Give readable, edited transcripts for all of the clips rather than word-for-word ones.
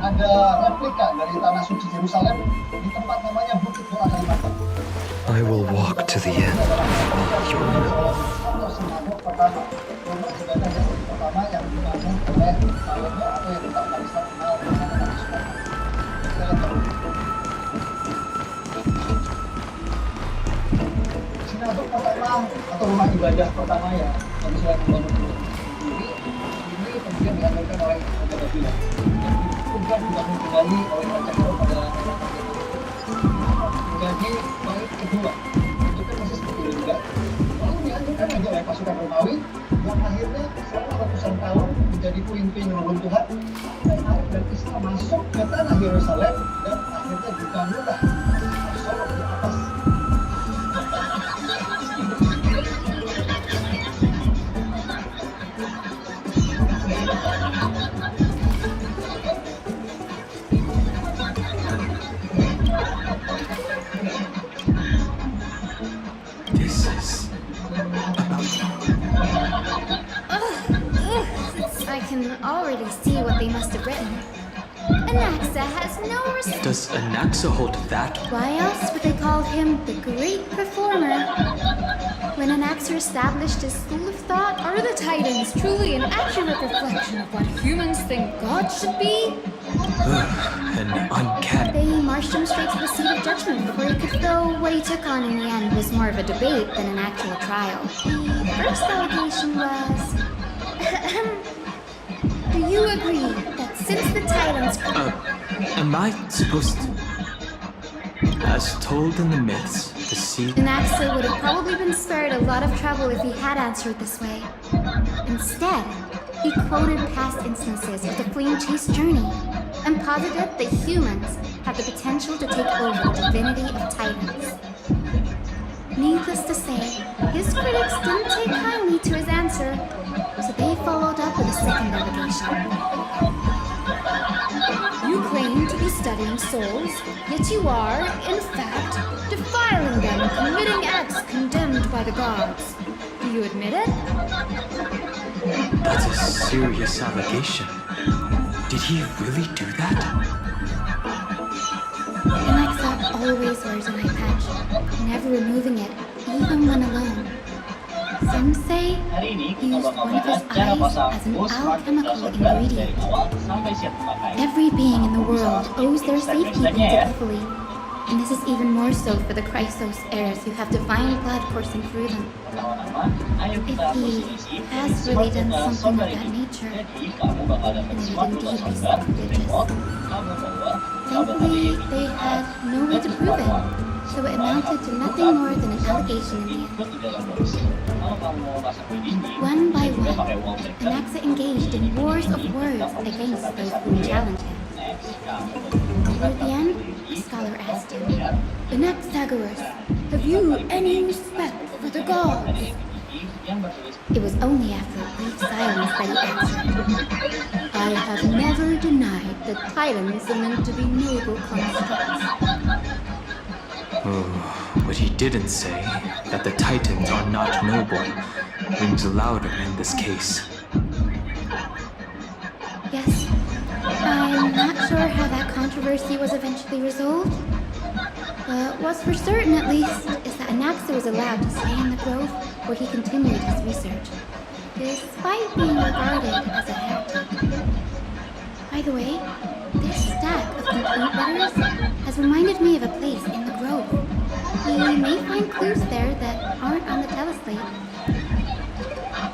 Ada replika dari tanah suci Yerusalem di tempat namanya Bukit Doa Kalimantan. I will walk to the end of your will. Atau sinagog pertama, rumah ibadah Yahudi pertama yang dibangun oleh Salomo atau yang kita Islam kenal dengan nama Sulaiman. Sinagog pertama atau rumah ibadah pertama yang Sulaiman bangun ini kemudian diambilkan oleh Raja Babylon. Bukan dibangun kembali oleh Raja Herod pada menjadi bait kedua. Itu kan masih seperti itu juga. Lalu diambilkan lagi oleh pasukan Romawi yang akhirnya selama ratusan tahun menjadi puing-puing reruntuhan dan Islam masuk ke tanah Yerusalem dan akhirnya dibangunlah Solo di atas. I can already see what they must have written. Anaxa has no respect. Does Anaxa hold that? Why else would they call him the Great Performer? When Anaxa established his school of thought, are the Titans truly an accurate reflection of what humans think God should be? An uncanny. They marched him straight to the seat of judgment before he could, though what he took on in the end was more of a debate than an actual trial. The first allegation was... Do you agree that since the Titans... Am I supposed to... As told in the myths, the seed... Anaxa would have probably been spared a lot of trouble if he had answered this way. Instead, he quoted past instances of the flame chase journey and posited that humans have the potential to take over the divinity of Titans. Needless to say, his critics didn't take kindly to his answer, so they followed up with a second allegation. You claim to be studying souls, yet you are, in fact, defiling them and committing acts condemned by the gods. Do you admit it? That's a serious allegation. Did he really do that? Anaxa always wears an eye patch, never removing it, even when alone. Some say he used one of his eyes as an alchemical ingredient. Every being in the world owes their safekeeping to Italy, and this is even more so for the Chrysos heirs who have divine blood coursing through them. If he has really done something of that nature, then it would indeed be sacrilegious. Thankfully, they had no way to prove it, so it amounted to nothing more than an allegation in the end. One by one, Anaxa engaged in wars of words against those who challenged him. Toward the end, a scholar asked him, Anaxagoras, have you any respect for the gods? It was only after a brief silence that he answered, I have never denied that Titans are meant to be noble constructs. Oh, but he didn't say that the Titans are not noble. Rings louder in this case. Yes, I'm not sure how that controversy was eventually resolved. But what's for certain, at least, is that Anaxa was allowed to stay in the grove where he continued his research, despite being regarded as a heretic. By the way, this stack of complete letters has reminded me of a place in the grove. We may find clues there that aren't on the teleslate.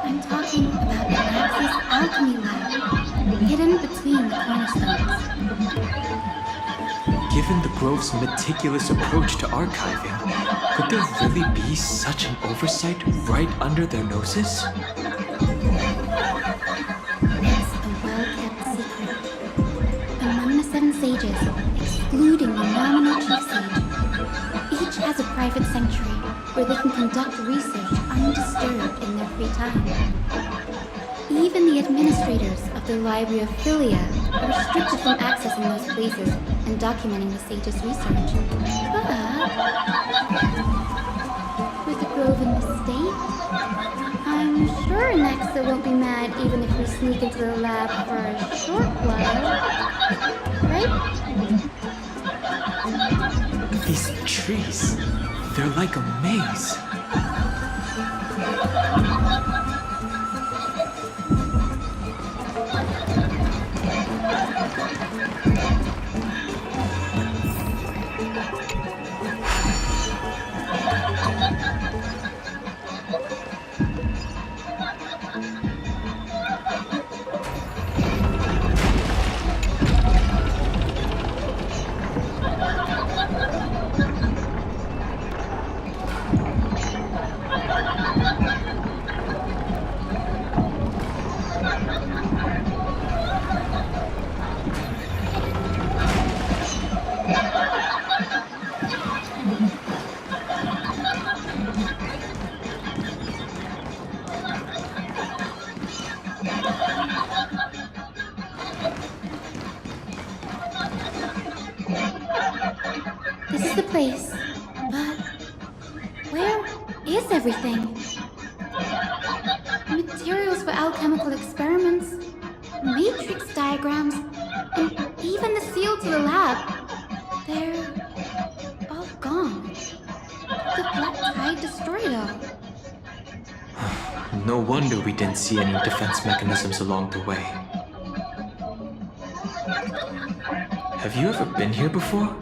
I'm talking about Anaxa's alchemy lab, hidden between the cornerstones. Given the Grove's meticulous approach to archiving, could there really be such an oversight right under their noses? It's a well-kept secret. Among the 7 sages, excluding the nominal chief sage, private sanctuary where they can conduct research undisturbed in their free time. Even the administrators of the Library of Philia are restricted from accessing those places and documenting the sage's research. But with the grove in the state, I'm sure Nexa won't be mad even if we sneak into the lab for a short while. Right? These trees, they're like a maze. This is the place, but where is everything? Materials for alchemical experiments, matrix diagrams, and even the seal to the lab. They're all gone. The black tide destroyed it all. No wonder we didn't see any defense mechanisms along the way. Have you ever been here before?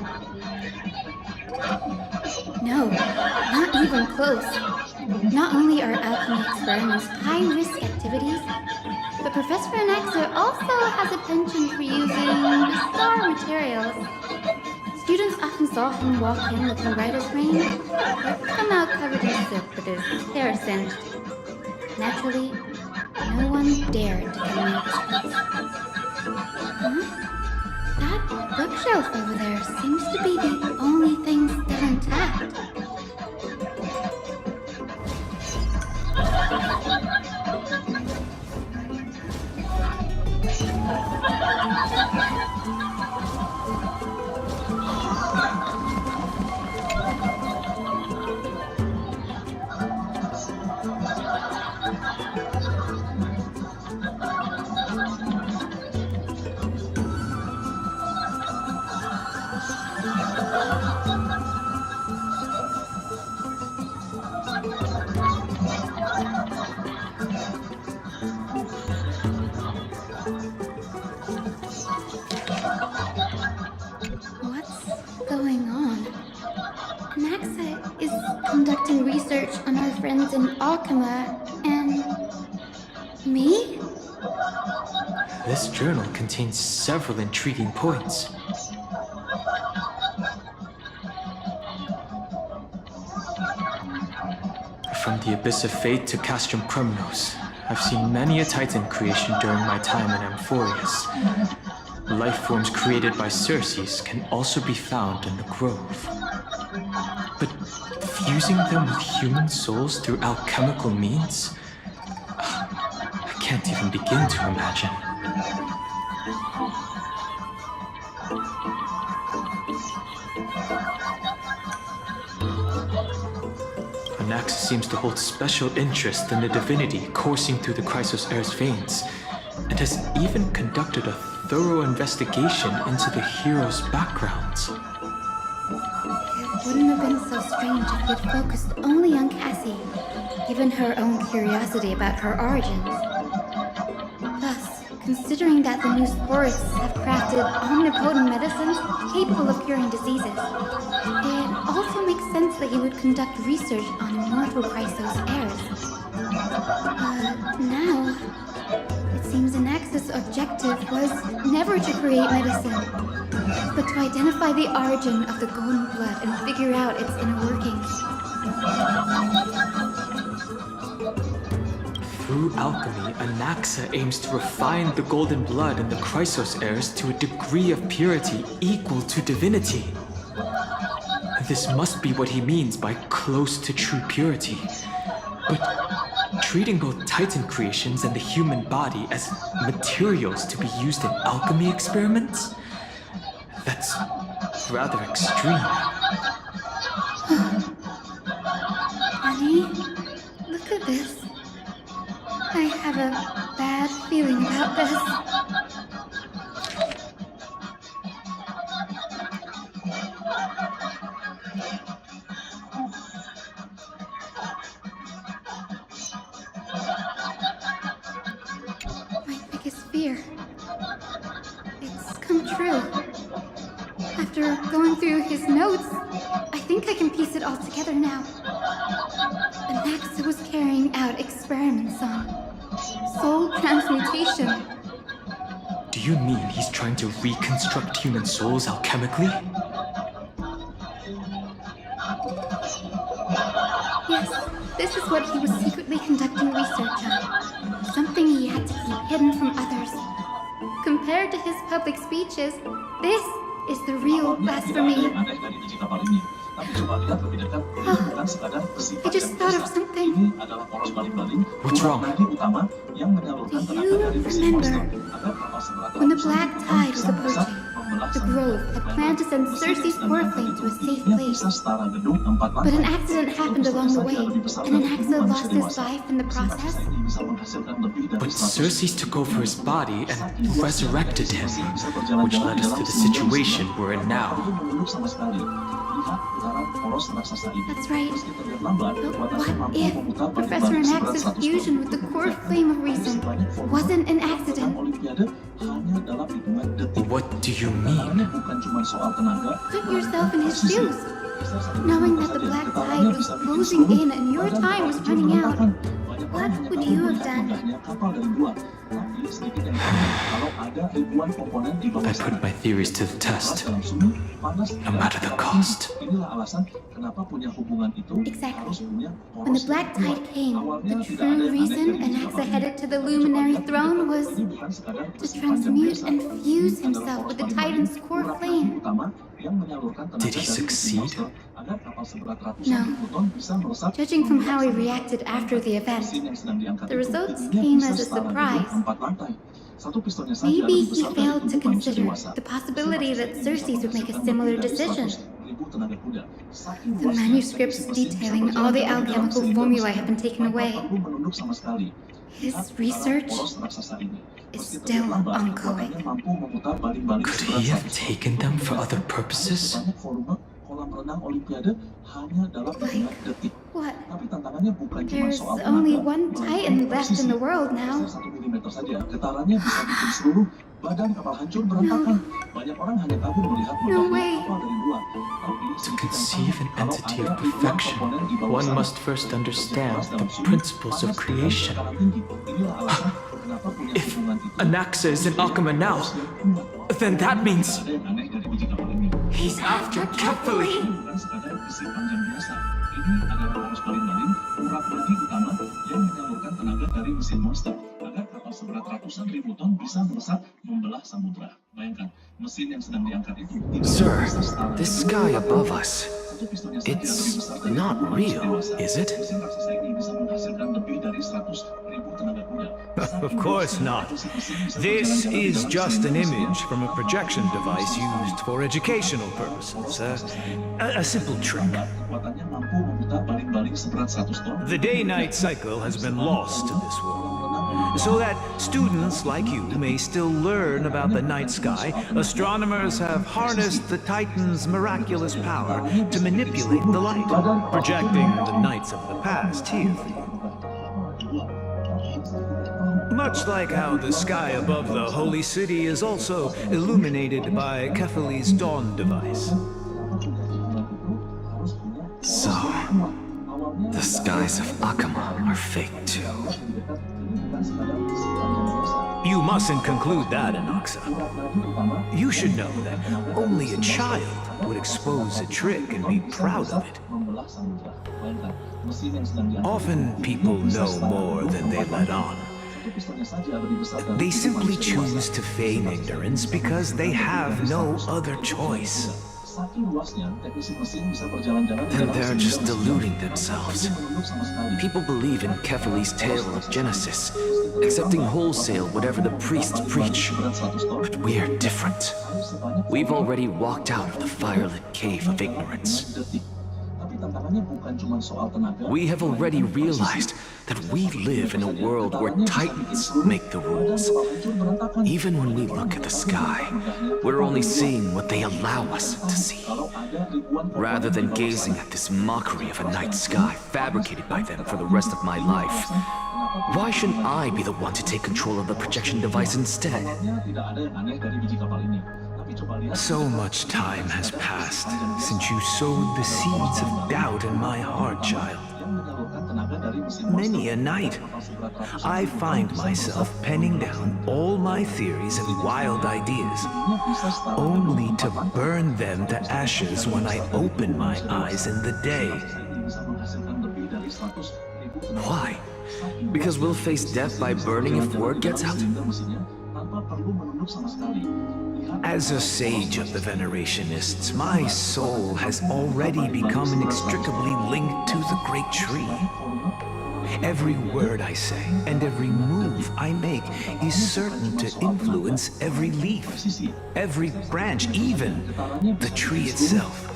No, not even close. Not only are alchemy experiments high-risk activities, but Professor Anaxa also has a penchant for using bizarre materials. Students often saw him walk in looking bright as rain, or come out covered in soot with his hair singed. Naturally, no one dared to come near this place. That bookshelf over there seems to be the only thing still intact. Conducting research on our friends in Alchema and me? This journal contains several intriguing points. From the Abyss of Fate to Castrum Crumnos, I've seen many a Titan creation during my time in Amphorius. Life forms created by Circes can also be found in the Grove. But fusing them with human souls through alchemical means? I can't even begin to imagine. Anaxa seems to hold special interest in the divinity coursing through the Chrysos Heir's veins, and has even conducted a thorough investigation into the heroes' backgrounds. It wouldn't have been so strange if he had focused only on Cassie, given her own curiosity about her origins. Plus, considering that the new sporists have crafted omnipotent medicines capable of curing diseases, it also makes sense that he would conduct research on immortal Chrysos heirs. But now, it seems Anaxa's objective was never to create medicine, but to identify the origin of the golden blood and figure out its inner workings. Through alchemy, Anaxa aims to refine the golden blood in the Chrysos heirs to a degree of purity equal to divinity. This must be what he means by close to true purity. But treating both Titan creations and the human body as materials to be used in alchemy experiments? That's rather extreme. Honey, look at this. I have a bad feeling about this. My biggest fear. It's come true. After going through his notes, I think I can piece it all together now. Anaxa was carrying out experiments on soul transmutation. Do you mean he's trying to reconstruct human souls alchemically? Yes, this is what he was secretly conducting research on. Something he had to keep hidden from others. Compared to his public speeches, this is the real blasphemy. I just thought of something. What's wrong? Do you remember when the black tide was approaching? The grove had planned to send Cersei's core flame to a safe place. But an accident happened along the way, and Anaxa lost his life in the process. But Cersei took over his body and resurrected him, which led us to the situation we're in now. That's right. But what if Professor Anaxa's fusion with the core flame of reason wasn't an accident? What do you mean? Put yourself in his shoes. Knowing that the black tide was closing in and your time was running out, what would you have done? I put my theories to the test, no matter the cost. Exactly. When the black tide came, the true reason Anaxa headed to the luminary throne was to transmute and fuse himself with the Titan's core flame. Did he succeed? No. Judging from how he reacted after the event, the results came as a surprise. Maybe he failed to consider the possibility that Cersei would make a similar decision. The manuscripts detailing all the alchemical formulae have been taken away. His research is still ongoing. Could he have taken them for other purposes? What? There's only one Titan left in the world now. No way. To conceive an entity of perfection, one must first understand the principles of creation. If Anaxa is in Akama now, then that means he's after Kefali. Sir, this sky above us, it's not real, is it? Of course not. This is just an image from a projection device used for educational purposes. A simple trick. The day-night cycle has been lost to this world. So that students like you may still learn about the night sky, astronomers have harnessed the Titan's miraculous power to manipulate the light, projecting the nights of the past here for you. Much like how the sky above the Holy City is also illuminated by Kefali's dawn device. So, the skies of Akama are fake too. You mustn't conclude that, Anaxa. You should know that only a child would expose a trick and be proud of it. Often people know more than they let on. They simply choose to feign ignorance because they have no other choice. Then they're just deluding themselves. People believe in Kefali's tale of Genesis, accepting wholesale whatever the priests preach. But we're different. We've already walked out of the firelit cave of ignorance. We have already realized that we live in a world where titans make the rules. Even when we look at the sky, we're only seeing what they allow us to see. Rather than gazing at this mockery of a night sky fabricated by them for the rest of my life, why shouldn't I be the one to take control of the projection device instead? So much time has passed since you sowed the seeds of doubt in my heart, child. Many a night, I find myself penning down all my theories and wild ideas, only to burn them to ashes when I open my eyes in the day. Why? Because we'll face death by burning if word gets out? As a sage of the Venerationists, my soul has already become inextricably linked to the great tree. Every word I say and every move I make is certain to influence every leaf, every branch, even the tree itself.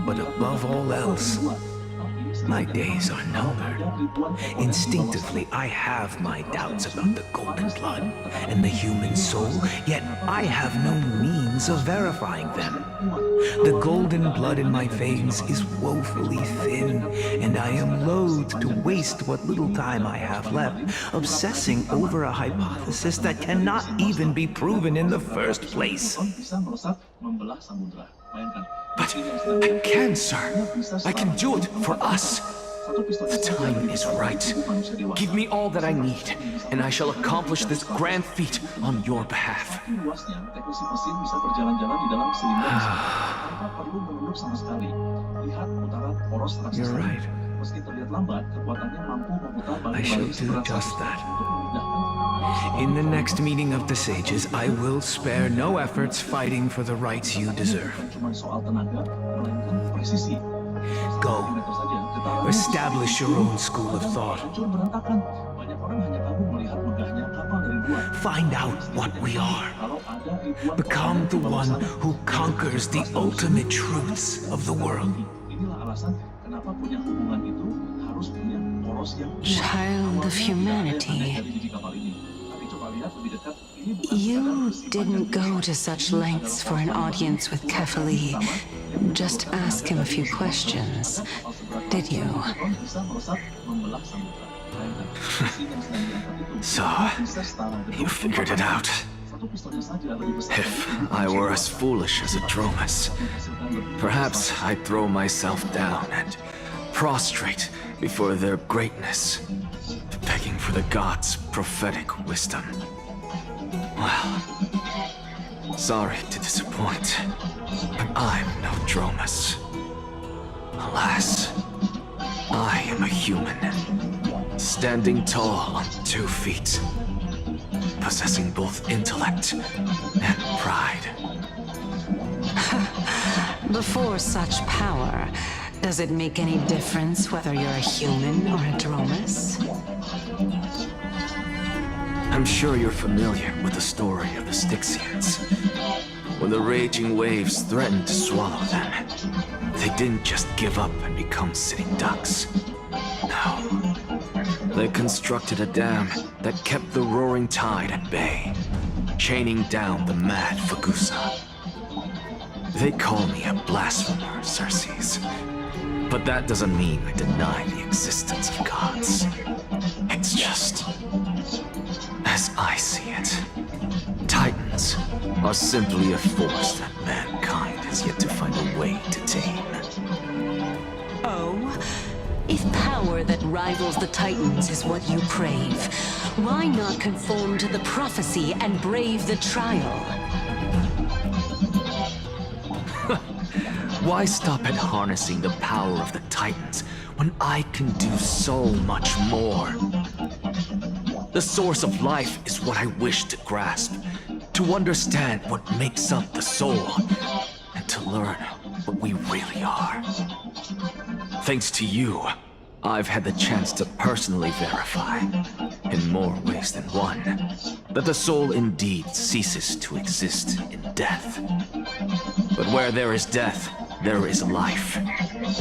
But above all else, my days are numbered. Instinctively, I have my doubts about the golden blood and the human soul, yet I have no means of verifying them. The golden blood in my veins is woefully thin, and I am loath to waste what little time I have left obsessing over a hypothesis that cannot even be proven in the first place. But I can, sir. I can do it for us. The time is right. Give me all that I need, and I shall accomplish this grand feat on your behalf. You're right. I shall do just that. In the next meeting of the sages, I will spare no efforts fighting for the rights you deserve. Go. Establish your own school of thought. Find out what we are. Become the one who conquers the ultimate truths of the world. Child of humanity. You didn't go to such lengths for an audience with Kefali. Just ask him a few questions, did you? So, you figured it out. If I were as foolish as a Dromus, perhaps I'd throw myself down and prostrate before their greatness, begging for the gods' prophetic wisdom. Well, sorry to disappoint, but I'm no Dromus. Alas, I am a human, standing tall on 2 feet, possessing both intellect and pride. Before such power, does it make any difference whether you're a human or a Dromus? I'm sure you're familiar with the story of the Styxians. When the raging waves threatened to swallow them, they didn't just give up and become sitting ducks. No. They constructed a dam that kept the roaring tide at bay, chaining down the mad Fagusa. They call me a blasphemer, Xerxes. But that doesn't mean I deny the existence of gods. It's just, as I see it, Titans are simply a force that mankind has yet to find a way to tame. Oh? If power that rivals the Titans is what you crave, why not conform to the prophecy and brave the trial? Why stop at harnessing the power of the Titans when I can do so much more? The source of life is what I wish to grasp, to understand what makes up the soul, and to learn what we really are. Thanks to you, I've had the chance to personally verify, in more ways than one, that the soul indeed ceases to exist in death. But where there is death, there is life.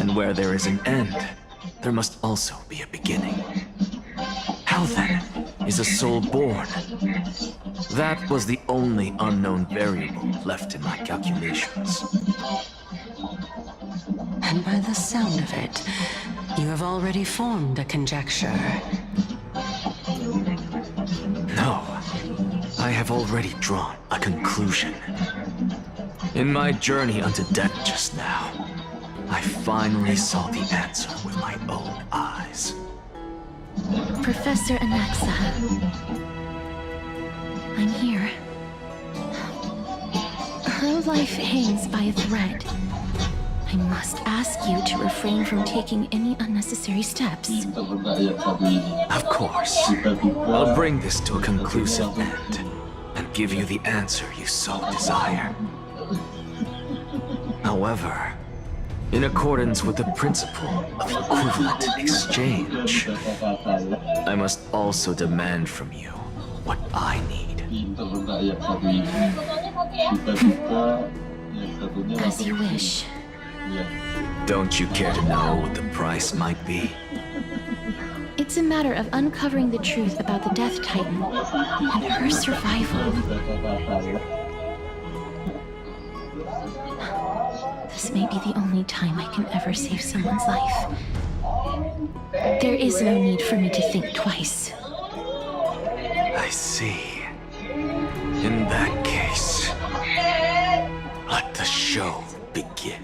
And where there is an end, there must also be a beginning. How then is a soul born? That was the only unknown variable left in my calculations. And by the sound of it, you have already formed a conjecture. No, I have already drawn a conclusion. In my journey unto death just now, I finally saw the answer with my own eyes. Professor Anaxa. I'm here. Her life hangs by a thread. I must ask you to refrain from taking any unnecessary steps. Of course. I'll bring this to a conclusive end, and give you the answer you so desire. However, in accordance with the principle of equivalent exchange, I must also demand from you what I need. As you wish. Don't you care to know what the price might be? It's a matter of uncovering the truth about the Death Titan and her survival. This may be the only time I can ever save someone's life. There is no need for me to think twice. I see. In that case, let the show begin.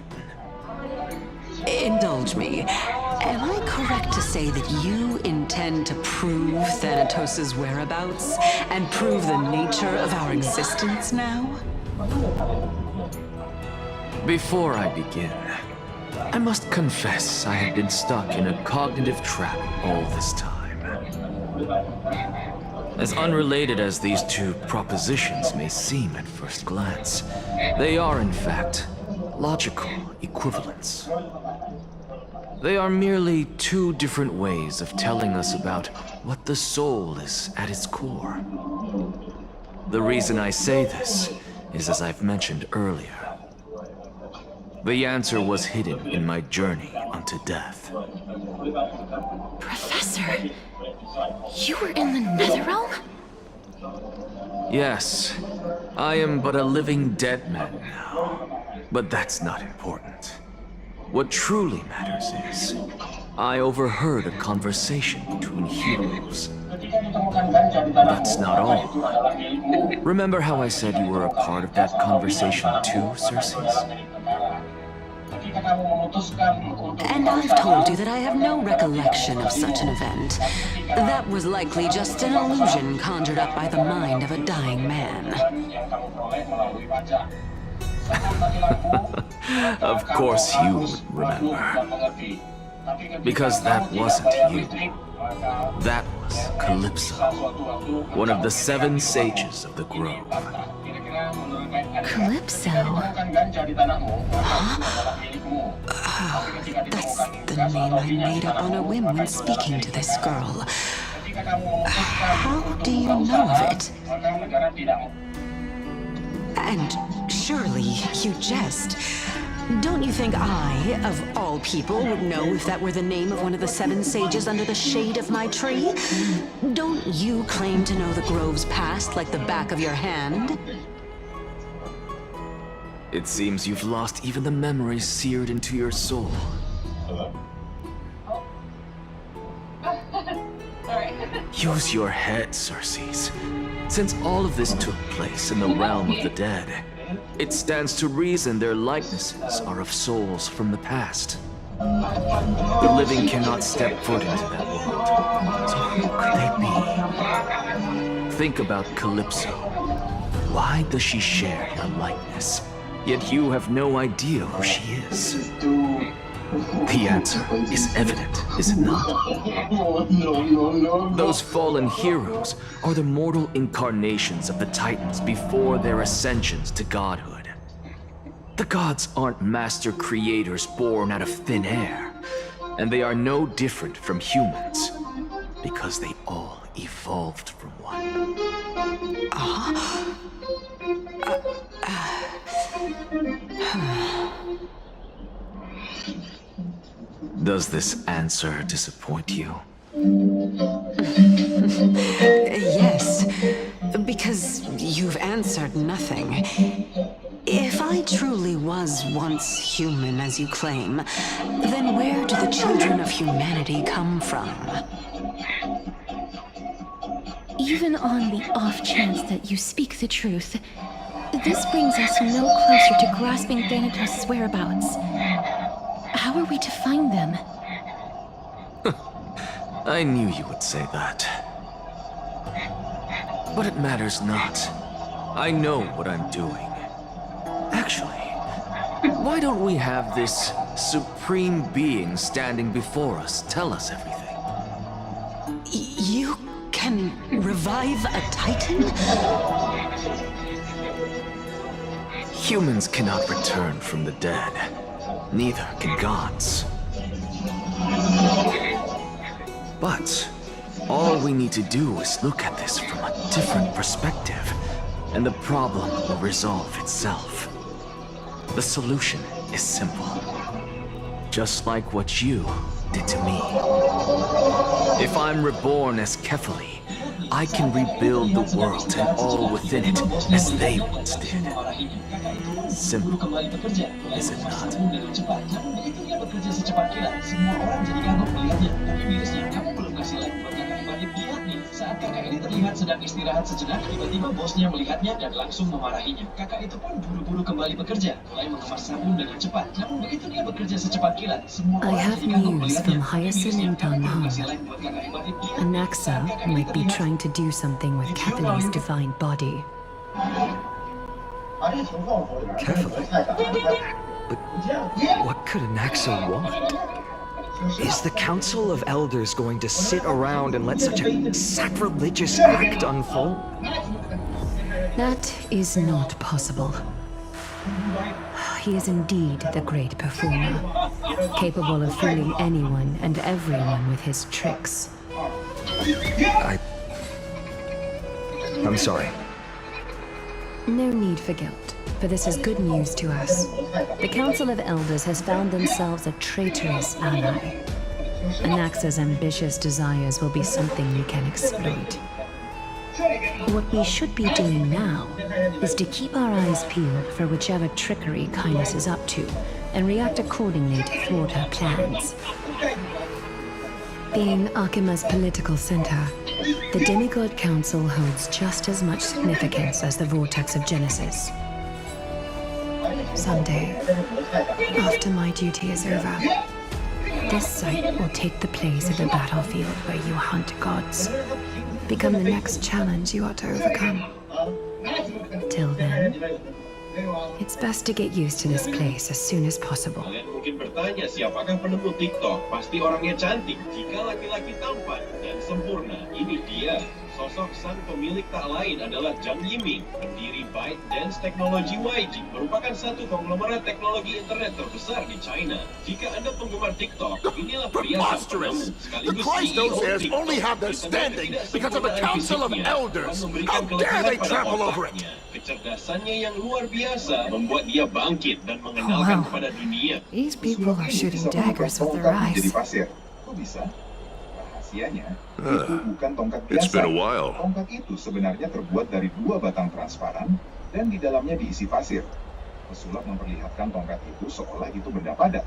Indulge me. Am I correct to say that you intend to prove Thanatos' whereabouts and prove the nature of our existence now? Before I begin, I must confess I have been stuck in a cognitive trap all this time. As unrelated as these two propositions may seem at first glance, they are in fact logical equivalents. They are merely two different ways of telling us about what the soul is at its core. The reason I say this is as I've mentioned earlier. The answer was hidden in my journey unto death. Professor, you were in the Netherrealm? Yes, I am but a living dead man now. But that's not important. What truly matters is, I overheard a conversation between heroes. That's not all. Remember how I said you were a part of that conversation too, Circes? And I've told you that I have no recollection of such an event. That was likely just an illusion conjured up by the mind of a dying man. Of course you would remember. Because that wasn't you. That was Calypso, one of the 7 sages of the grove. Calypso? Oh, that's the name I made up on a whim when speaking to this girl. How do you know of it? And surely you jest. Don't you think I, of all people, would know if that were the name of one of the 7 sages under the shade of my tree? Don't you claim to know the grove's past like the back of your hand? It seems you've lost even the memories seared into your soul. Use your head, Circes. Since all of this took place in the realm of the dead, it stands to reason their likenesses are of souls from the past. The living cannot step foot into that world. So who could they be? Think about Calypso. Why does she share your likeness? Yet you have no idea who she is. The answer is evident, is it not? Those fallen heroes are the mortal incarnations of the Titans before their ascensions to godhood. The gods aren't master creators born out of thin air, and they are no different from humans, because they all evolved from one. Does this answer disappoint you? Yes, because you've answered nothing. If I truly was once human, as you claim, then where do the children of humanity come from? Even on the off chance that you speak the truth, this brings us no closer to grasping Thanatos' whereabouts. How are we to find them? I knew you would say that. But it matters not. I know what I'm doing. Actually, why don't we have this supreme being standing before us tell us everything? You can revive a Titan? Humans cannot return from the dead. Neither can gods. But all we need to do is look at this from a different perspective, and the problem will resolve itself. The solution is simple. Just like what you did to me. If I'm reborn as Kefali, I can rebuild the world and all within it as they once did. Simple, is it not? Saat kakak ini terlihat sedang istirahat sejenak, tiba-tiba bosnya melihatnya dan langsung memarahinya. Kakak itu pun buru-buru kembali bekerja, mulai mengemas sabun dengan cepat. Namun begitu dia bekerja secepat kilat, semua I orang have jadi kagum news melihatnya. from Hyacinth and Danhong. Anaxa might be trying to do something with Kefali's divine body. Kefali? But what could Anaxa want? Is the Council of Elders going to sit around and let such a sacrilegious act unfold? That is not possible. He is indeed the great performer, capable of fooling anyone and everyone with his tricks. I'm sorry. No need for guilt, for this is good news to us. The Council of Elders has found themselves a traitorous ally. Anaxa's ambitious desires will be something we can exploit. What we should be doing now is to keep our eyes peeled for whichever trickery Kindness is up to, and react accordingly to thwart her plans. Being Akima's political center, the Demigod Council holds just as much significance as the Vortex of Genesis. Someday, after my duty is over, this site will take the place of the battlefield where you hunt gods, become the next challenge you ought to overcome. Till then, it's best to get used to this place as soon as possible. Kalian mungkin bertanya siapakah penemu TikTok? Pasti orangnya cantik. Jika laki-laki tampan dan sempurna, ini dia. Sosok sang pemilik tak lain adalah Zhang Yiming, pendiri ByteDance Technology YG, merupakan satu konglomerat teknologi internet terbesar di China. Jika Anda penggemar TikTok, inilah pria sang penemu, The Christos heirs only have their standing because of the Council of Elders. How dare they trample over it? Kecerdasannya yang luar biasa membuat dia bangkit dan mengenalkan kepada dunia. These people are shooting daggers with their eyes. Kok bisa? Rahasianya, itu bukan tongkat biasa. It's been a while. Tongkat itu sebenarnya terbuat dari 2 batang transparan dan di dalamnya diisi pasir. Pesulap memperlihatkan tongkat itu seolah itu benda padat.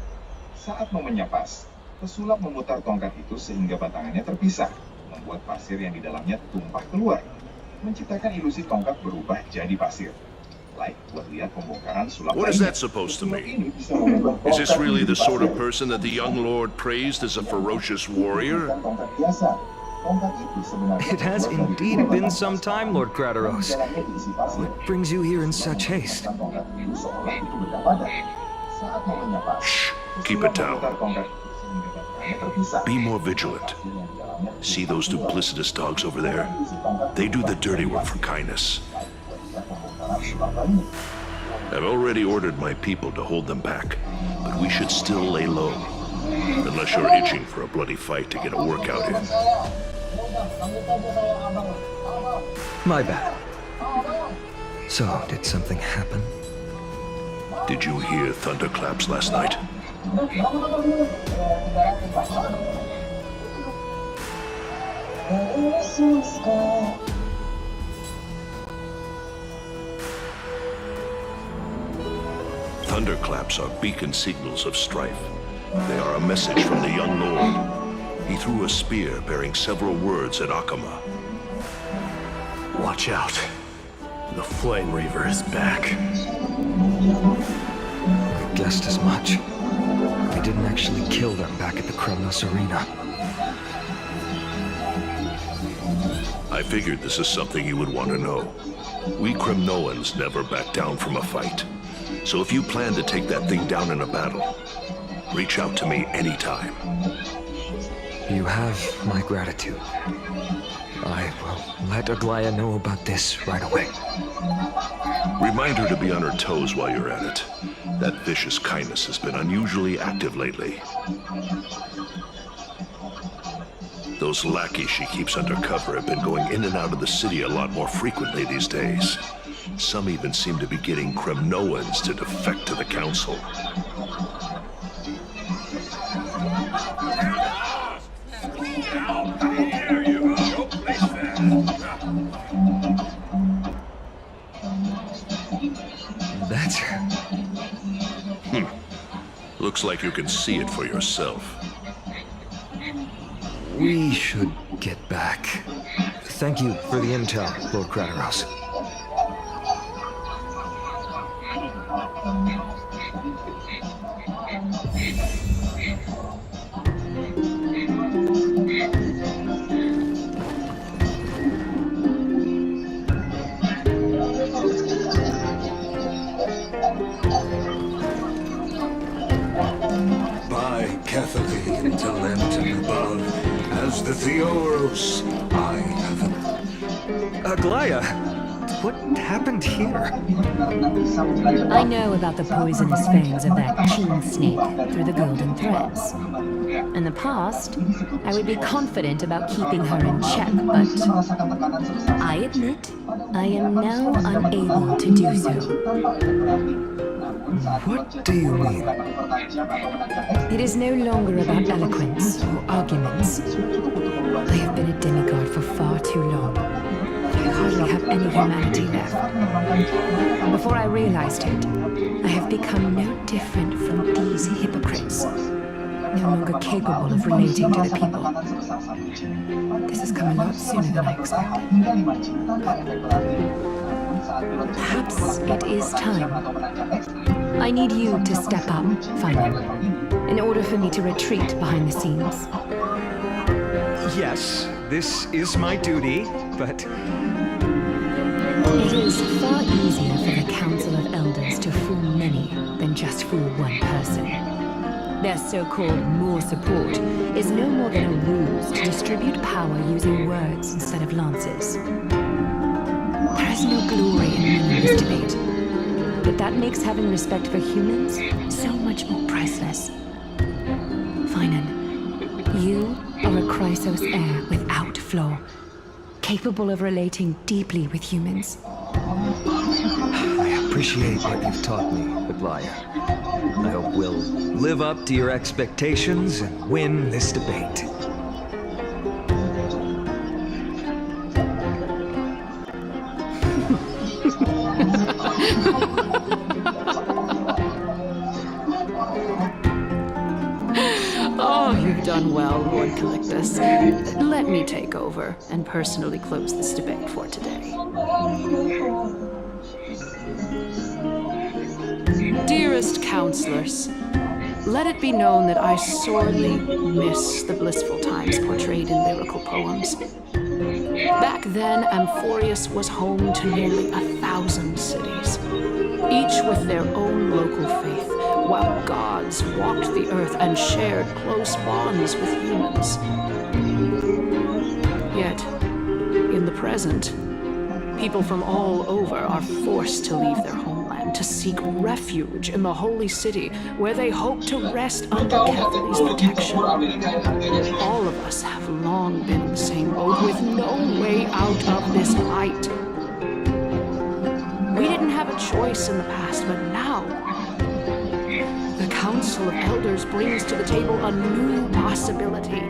Saat momennya pas, pesulap memutar tongkat itu sehingga batangannya terpisah, membuat pasir yang di dalamnya tumpah keluar, menciptakan ilusi tongkat berubah jadi pasir. What is that supposed to mean? Is this really the sort of person that the young lord praised as a ferocious warrior? It has indeed been some time, Lord Krateros. What brings you here in such haste? Shh! Keep it down. Be more vigilant. See those duplicitous dogs over there? They do the dirty work for kindness. I've already ordered my people to hold them back, but we should still lay low. Unless you're itching for a bloody fight to get a workout in. My bad. So, did something happen? Did you hear thunderclaps last night? Thunderclaps are beacon signals of strife. They are a message from the young lord. He threw a spear bearing several words at Akama. Watch out. The Flame Reaver is back. I guessed as much. We didn't actually kill them back at the Kremnos Arena. I figured this is something you would want to know. We Kremnoans never back down from a fight. So if you plan to take that thing down in a battle, reach out to me anytime. You have my gratitude. I will let Aglaya know about this right away. Remind her to be on her toes while you're at it. That vicious kindness has been unusually active lately. Those lackeys she keeps undercover have been going in and out of the city a lot more frequently these days. Some even seem to be getting Kremnoans to defect to the council. That's her. Looks like you can see it for yourself. We should get back. Thank you for the intel, Lord Krateros. By Catherine to Lenten above, as the Theoros, I have. Aglaya, what happened here? I know about the poisonous fangs of that king snake through the golden threads. In the past, I would be confident about keeping her in check, but I admit I am now unable to do so. What do you mean? It is no longer about eloquence or arguments. I have been a demigod for far too long. I hardly have any humanity left. Before I realized it, I have become no different from these hypocrites, no longer capable of relating to the people. This has come a lot sooner than I expected. Perhaps it is time. I need you to step up, finally, in order for me to retreat behind the scenes. Yes, this is my duty, but... It is far easier for the Council of Elders to fool many than just fool one person. Their so-called more support is no more than a ruse to distribute power using words instead of lances. There is no glory in winning this debate, but that makes having respect for humans so much more priceless. Finan, you are a Chrysos heir without flaw, capable of relating deeply with humans. I appreciate what you've taught me, Aglaya. I hope we'll live up to your expectations and win this debate. Oh, you've done well, Lord Calictus. Let me take over and personally close this debate for today. Dearest counselors, let it be known that I sorely miss the blissful times portrayed in lyrical poems. Back then, Amphorius was home to nearly 1,000 cities, each with their own local faith, while gods walked the earth and shared close bonds with humans. Yet, in the present, people from all over are forced to leave their homeland to seek refuge in the holy city, where they hope to rest under Catholi's protection. All of us have long been in the same boat, with no way out of this plight. We didn't have a choice in the past, but now the Council of Elders brings to the table a new possibility.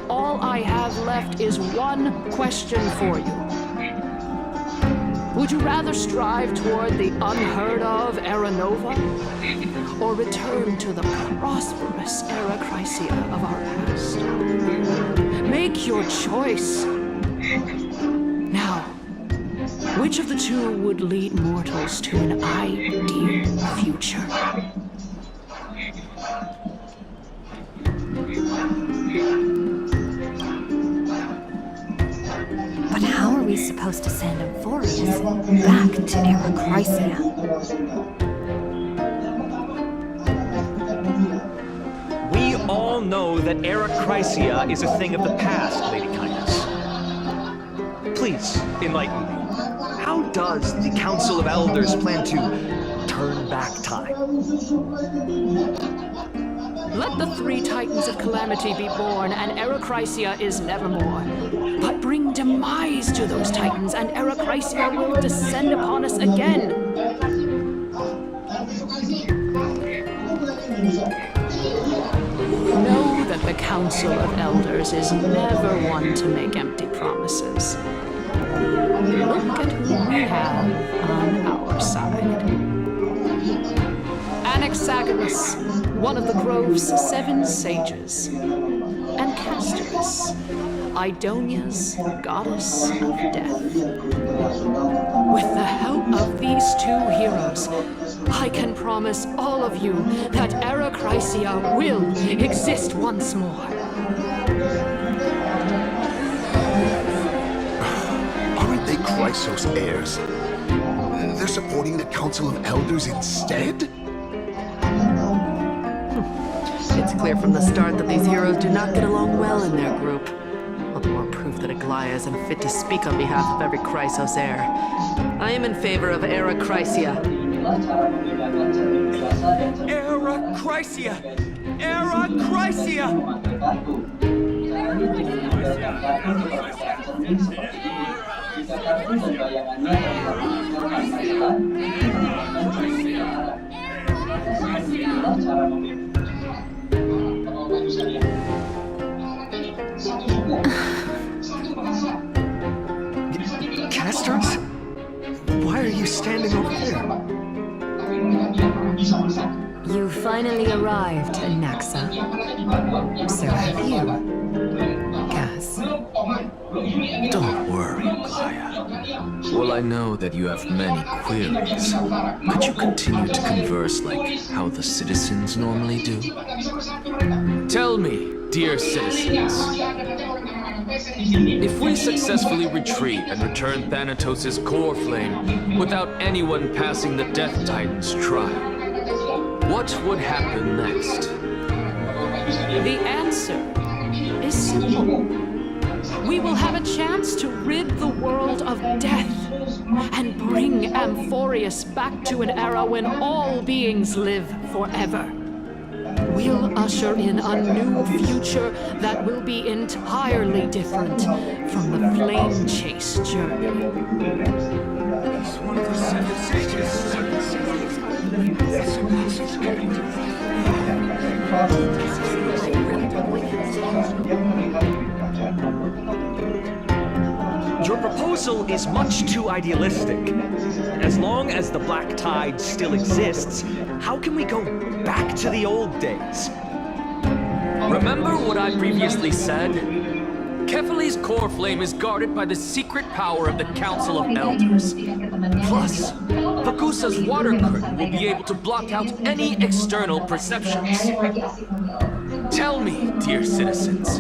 All I have left is one question for you. Would you rather strive toward the unheard of Era Nova, or return to the prosperous Era Chrysia of our past? Make your choice. Now, which of the two would lead mortals to an ideal future? But how are we supposed to send Amphorius back to Era Chrysia? We all know that Era Chrysia is a thing of the past, Lady Kindness. Please, enlighten me. How does the Council of Elders plan to turn back time? Let the three Titans of Calamity be born, and Era Chrysia is nevermore. But bring demise to those Titans, and Era Chrysia will descend upon us again. Know that the Council of Elders is never one to make empty promises. Look at who we have on our side. Anaxagoras, one of the Grove's 7 sages, and Castorus, Idonia's goddess of death. With the help of these 2 heroes, I can promise all of you that Era Chrysia will exist once more. Aren't they Chrysos heirs? They're supporting the Council of Elders instead? It's clear from the start that these heroes do not get along well in their group. All the more proof that Aglaya is unfit to speak on behalf of every Chrysos heir. I am in favor of Era Chrysia. Era Chrysia! Era Chrysia! Castorus? Why are you standing over there? You finally arrived, Anaxa. So have you, Cass. Don't worry, Aglaya. Well, I know that you have many queries. Could you continue to converse like how the citizens normally do? Tell me, dear citizens, if we successfully retreat and return Thanatos' core flame without anyone passing the Death Titan's trial, what would happen next? The answer is simple. We will have a chance to rid the world of death and bring Amphorius back to an era when all beings live forever. We'll usher in a new future that will be entirely different from the flame chase journey. One of the 7 sages. Your proposal is much too idealistic. As long as the Black Tide still exists, how can we go back to the old days? Remember what I previously said? Kefali's core flame is guarded by the secret power of the Council of Elders. Plus, Bakusa's water curtain will be able to block out any external perceptions. Tell me, dear citizens,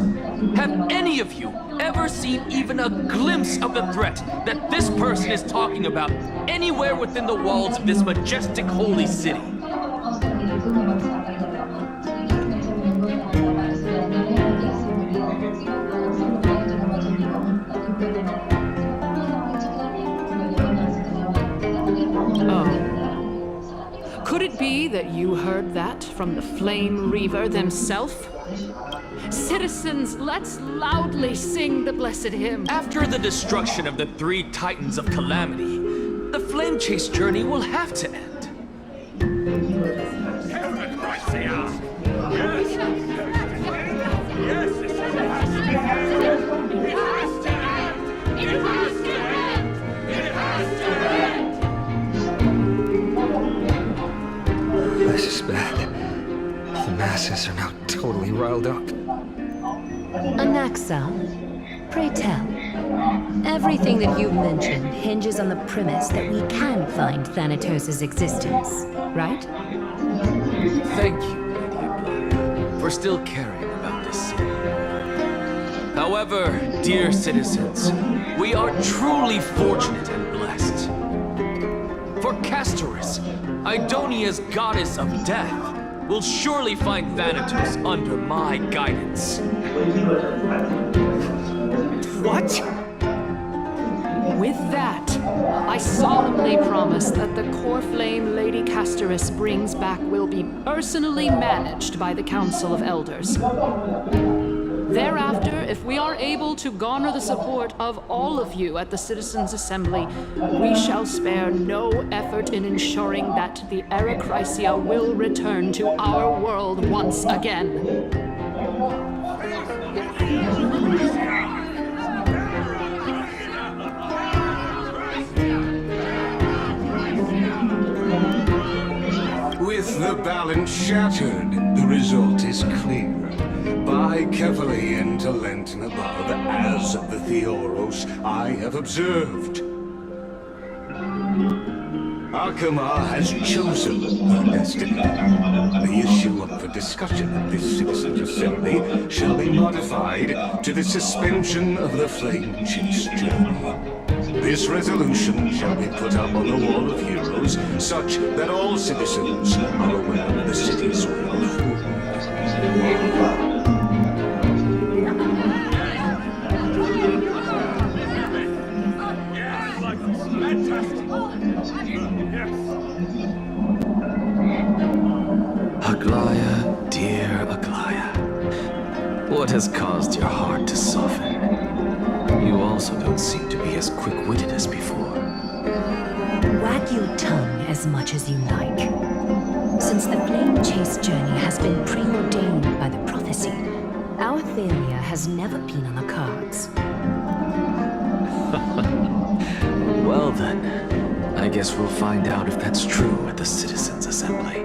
have any of you ever seen even a glimpse of the threat that this person is talking about anywhere within the walls of this majestic holy city? that from the Flame Reaver themselves? Citizens, let's loudly sing the blessed hymn. After the destruction of the 3 Titans of Calamity, the Flame Chase journey will have to end. This is bad. The masses are now totally riled up. Anaxa, pray tell. Everything that you've mentioned hinges on the premise that we can find Thanatos' existence, right? Thank you, Lady Aglaya, for still caring about this city. However, dear citizens, we are truly fortunate and blessed. For Castorus, Idonia's goddess of death, will surely find Thanatos under my guidance. What? With that, I solemnly promise that the core flame Lady Castorus brings back will be personally managed by the Council of Elders. Thereafter, if we are able to garner the support of all of you at the Citizens' Assembly, we shall spare no effort in ensuring that the Era Chrysia will return to our world once again. With the balance shattered, the result is clear. Buy carefully and to Lenten above, as the Theoros I have observed. Akama has chosen her destiny. The issue up for discussion at this Citizens' Assembly shall be modified to the suspension of the Flame Chase journey. This resolution shall be put up on the Wall of Heroes, such that all citizens are aware of the city's way of rule. Aglaya, dear Aglaya, what has caused your heart to soften? You also don't seem to be as quick-witted as before. Wag your tongue as much as you like. Since the Flame Chase journey has been preordained by the prophecy, our failure has never been on the cards. Well then, I guess we'll find out if that's true at the Citizens' Assembly.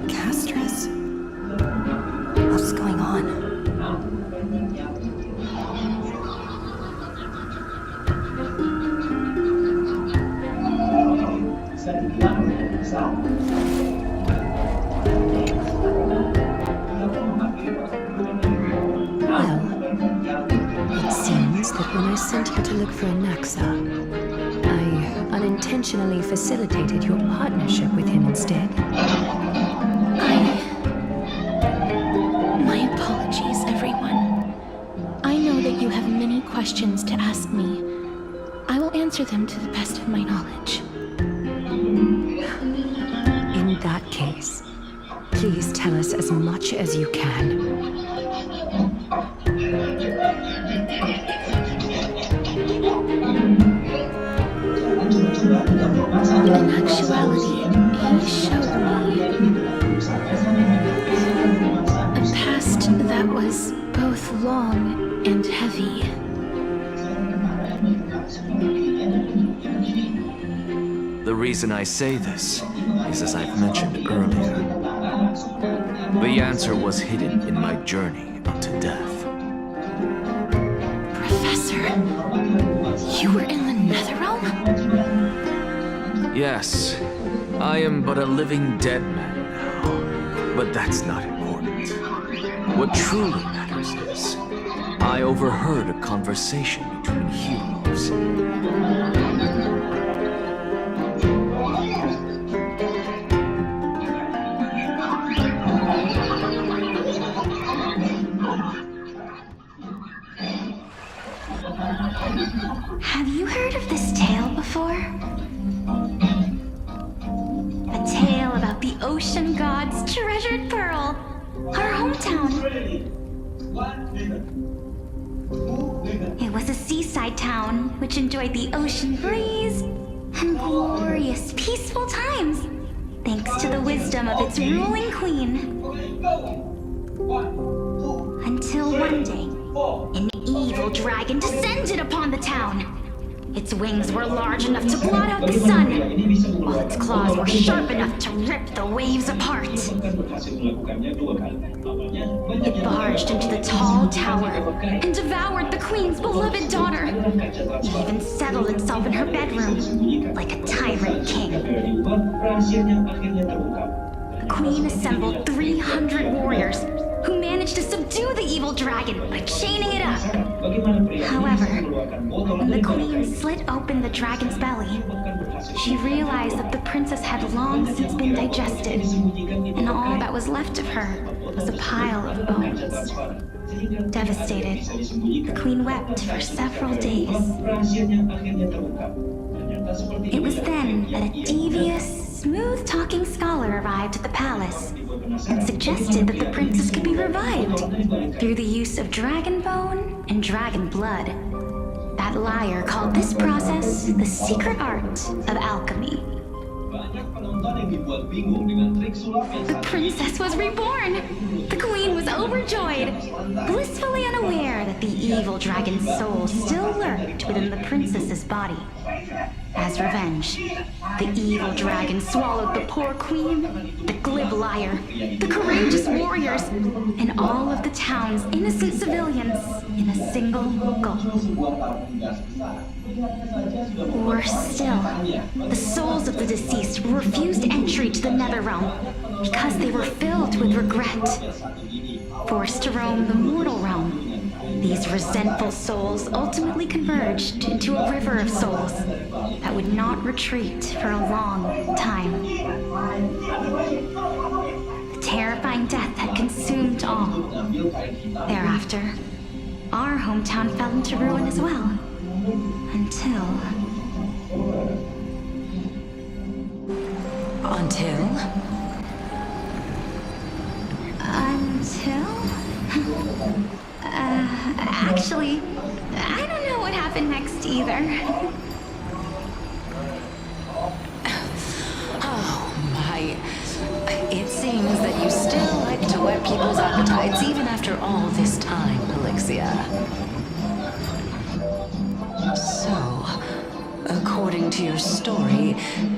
Castorus? What's going on? Well, it seems that when I sent you to look for Anaxa, I unintentionally facilitated your partnership with him instead. My apologies, everyone. I know that you have many questions to ask me. I will answer them to the best of my knowledge. In that case, please tell us as much as you can. In actuality, he showed me a past that was both long and heavy. The reason I say this is as I've mentioned earlier. The answer was hidden in my journey unto death. Professor, you were in the Netherrealm? Yes, I am but a living dead man now, but that's not important. What truly matters is, I overheard a conversation between heroes. Have you heard of this tale before? A tale about the ocean god's treasured pearl, our hometown. It was a seaside town which enjoyed the ocean breeze and glorious, peaceful times, thanks to the wisdom of its ruling queen. Until one day, an evil dragon descended upon the town. Its wings were large enough to blot out the sun, while its claws were sharp enough to rip the waves apart. It barged into the tall tower and devoured the queen's beloved daughter. It even settled itself in her bedroom like a tyrant king. The queen assembled 300 warriors who managed to subdue the evil dragon by chaining it up. However, when the queen slit open the dragon's belly, she realized that the princess had long since been digested, and all that was left of her was a pile of bones. Devastated, the queen wept for several days. It was then that a devious, smooth-talking scholar arrived at the palace and suggested that the princess could be revived through the use of dragon bone and dragon blood. That liar called this process the secret art of alchemy. The princess was reborn! The queen was overjoyed, blissfully unaware that the evil dragon's soul still lurked within the princess's body. As revenge, the evil dragon swallowed the poor queen, the glib liar, the courageous warriors, and all of the town's innocent civilians in a single gulp. Worse still, the souls of the deceased refused entry to the Netherrealm because they were filled with regret. Forced to roam the mortal realm, these resentful souls ultimately converged into a river of souls that would not retreat for a long time. The terrifying death had consumed all. Thereafter, our hometown fell into ruin as well. Until... Actually, I don't know what happened next either. Oh my. It seems that you still like to whet people's appetites even after all this time, Elixia. So, according to your story,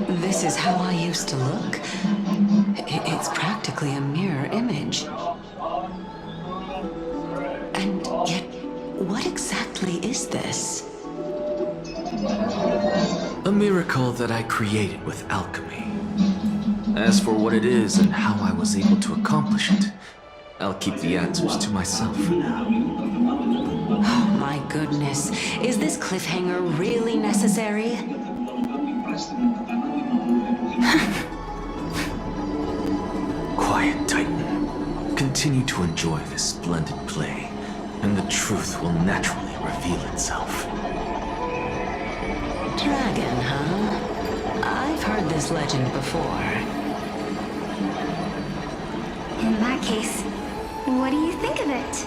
this is how I used to look? It's practically a mirror image. And yet, what exactly is this? A miracle that I created with alchemy. As for what it is and how I was able to accomplish it, I'll keep the answers to myself for now. Oh my goodness, is this cliffhanger really necessary? Quiet, Titan. Continue to enjoy this splendid play, and the truth will naturally reveal itself. Dragon, huh? I've heard this legend before. In that case, what do you think of it?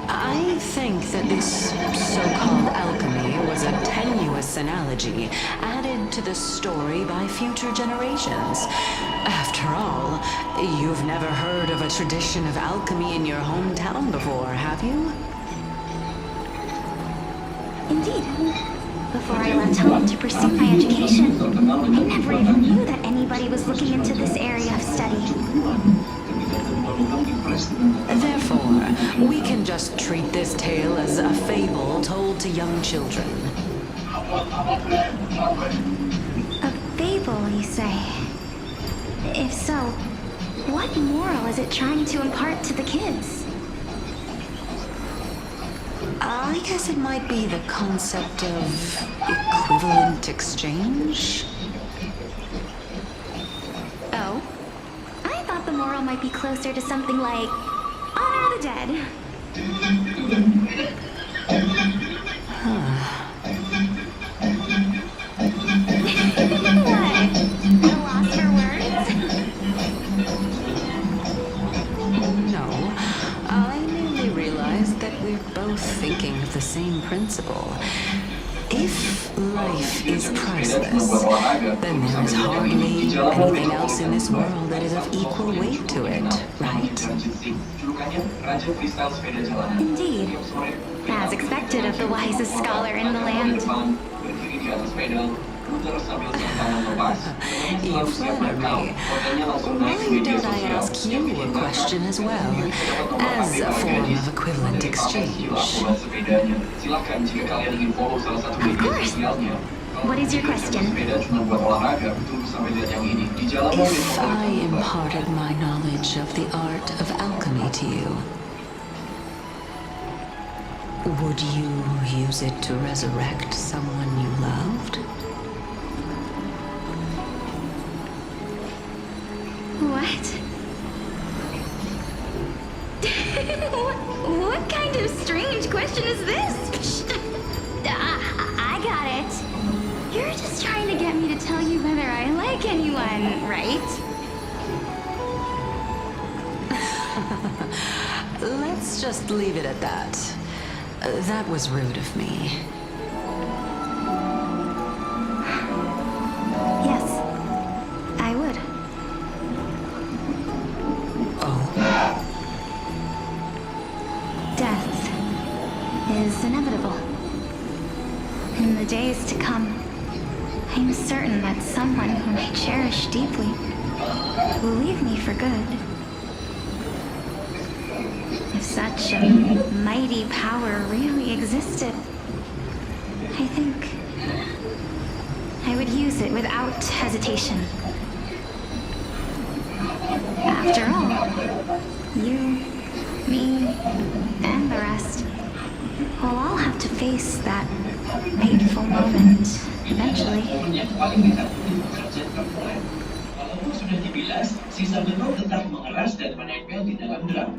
I think that this so-called alchemy was a tenuous analogy added to the story by future generations. After all, you've never heard of a tradition of alchemy in your hometown before, have you? Indeed. Before I left home to pursue my education, I never even knew that anybody was looking into this area of study. Therefore, we can just treat this tale as a fable told to young children. A fable, you say? If so, what moral is it trying to impart to the kids? I guess it might be the concept of equivalent exchange. Oh? I thought the moral might be closer to something like honor the dead. the same principle. If life is priceless, then there is hardly anything else in this world that is of equal weight to it, right? Indeed. As expected of the wisest scholar in the land. You flatter me. Why don't I ask you a question as well, as a form of equivalent exchange? Of course. What is your question? If I imparted my knowledge of the art of alchemy to you, would you use it to resurrect someone you loved? What? What kind of strange question is this? I got it. You're just trying to get me to tell you whether I like anyone, right? Let's just leave it at that. That was rude of me. Yes, I would. Death is inevitable. In the days to come, I'm certain that someone whom I cherish deeply will leave me for good. If such a mighty power really existed, I think I would use it without hesitation. After all, you, me, and the rest will all have to face that fateful moment eventually. Walaupun sudah dibilas, sisa benur tetap mengeras dan menempel di dalam drum.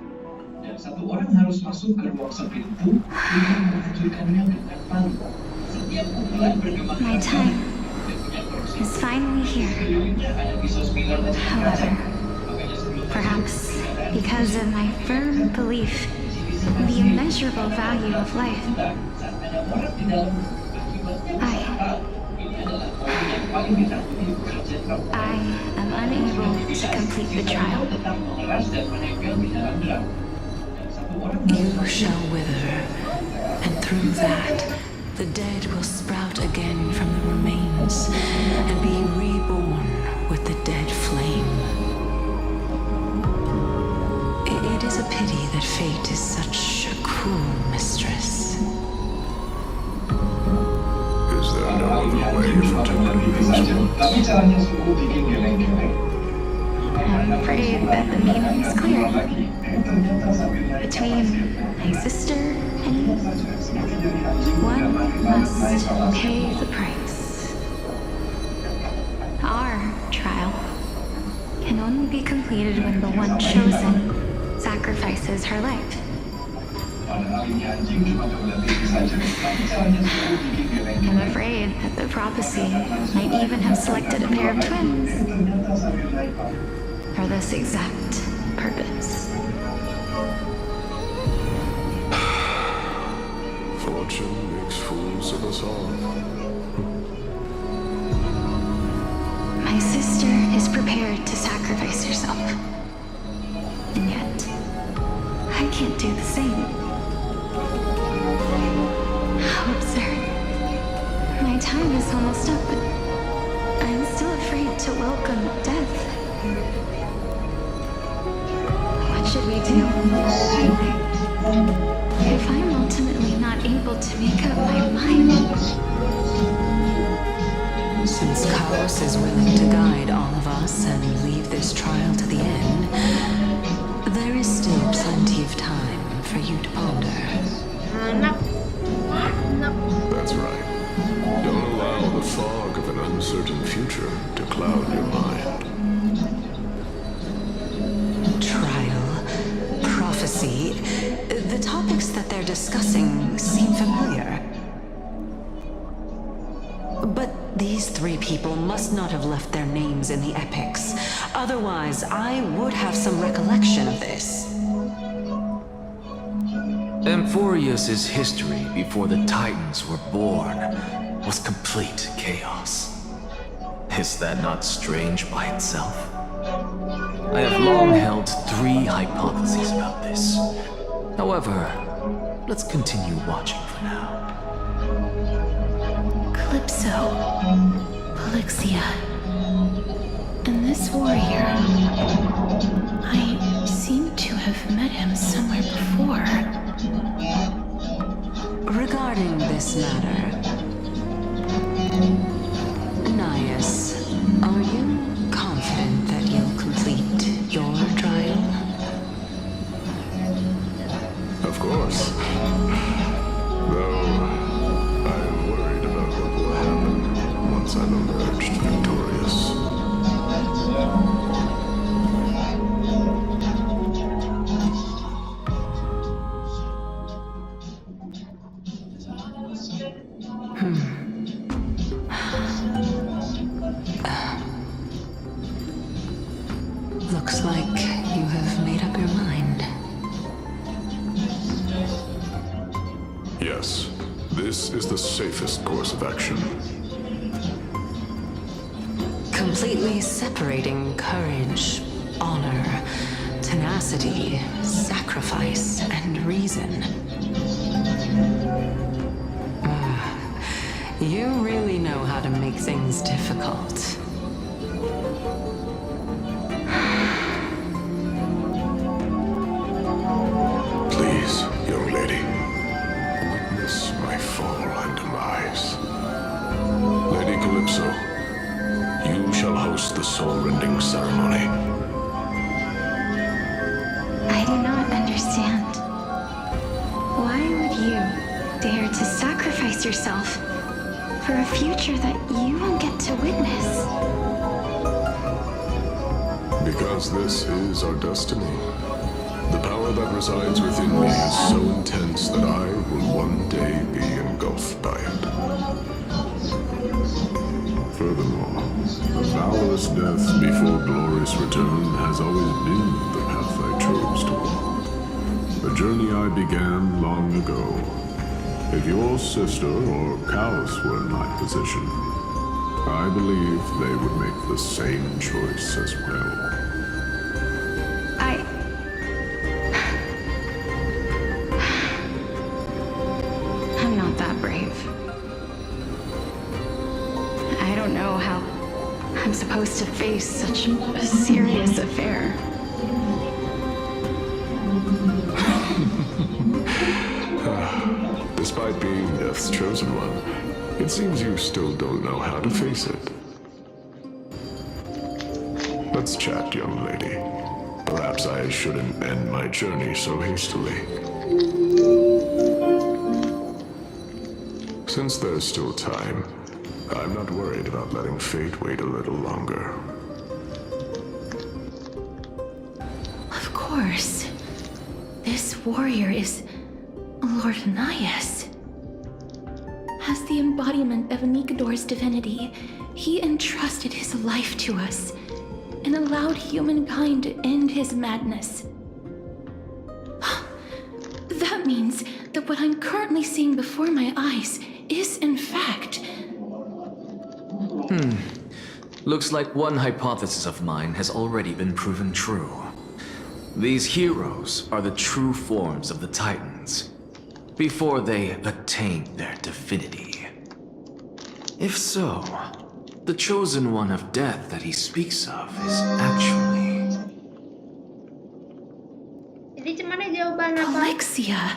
Dan satu orang harus masuk ke ruang sempit itu untuk menghancurkannya dengan palu. Setiap pukulan bergema. My time is finally here. However, perhaps because of my firm belief in the immeasurable value of life, I am unable to complete the trial. You shall wither, and through that, the dead will sprout again from the remains and be reborn with the dead flame. It is a pity that fate is such a cruel mistress. Is there no other way of protecting these ones? I'm afraid that the meaning is clear. Between my sister and you, one must pay the price. Our trial can only be completed when the one chosen sacrifices her life. I'm afraid that the prophecy might even have selected a pair of twins for this exact purpose. Fortune makes fools of us all. My sister is prepared to sacrifice herself. And yet, I can't do the same. How absurd. My time is almost up, but I'm still afraid to welcome death. What should we do? If I'm ultimately not able to make up my mind... Since Chaos is willing to guide all of us and leave this trial to the end, there is still plenty of time for you to ponder. That's right. Don't allow the fog of an uncertain future to cloud your mind. Trial, prophecy, the topics that they're discussing seem familiar. But these three people must not have left their names in the epics. Otherwise, I would have some recollection of this. Amphorius's history before the Titans were born was complete chaos. Is that not strange by itself? I have long held 3 hypotheses about this. However, let's continue watching for now. Calypso, Polixia, and this warrior. I seem to have met him somewhere before. Regarding this matter, Nias, are you confident that you'll complete your trial? Of course. Though, I am worried about what will happen once I'm emerged victorious. Looks like you have made up your mind. Yes, this is the safest course of action. Completely separating courage, honor, tenacity, sacrifice, and reason. You really know how to make things difficult. Please, young lady, witness my fall and demise. Lady Calypso, you shall host the soul-rending ceremony. I do not understand. Why would you dare to sacrifice yourself for a future that you won't get to witness? Because this is our destiny. The power that resides within me is so intense that I will one day be engulfed by it. Furthermore, a valorous death before glorious return has always been the path I chose to walk. A journey I began long ago. If your sister or Callus were in my position, I believe they would make the same choice as well. I'm not that brave. I don't know how I'm supposed to face such a serious affair. Despite being Death's chosen one, it seems you still don't know how to face it. Let's chat, young lady. Perhaps I shouldn't end my journey so hastily. Since there's still time, I'm not worried about letting fate wait a little longer. Of course. This warrior is Lord Nias. As the embodiment of Nikador's divinity, he entrusted his life to us and allowed humankind to end his madness. That means that what I'm currently seeing before my eyes is, in fact... Looks like one hypothesis of mine has already been proven true. These heroes are the true forms of the Titans, before they attained their divinity. If so, the chosen one of death that he speaks of is actually... Jadi cuman jawaban apa? Polixia.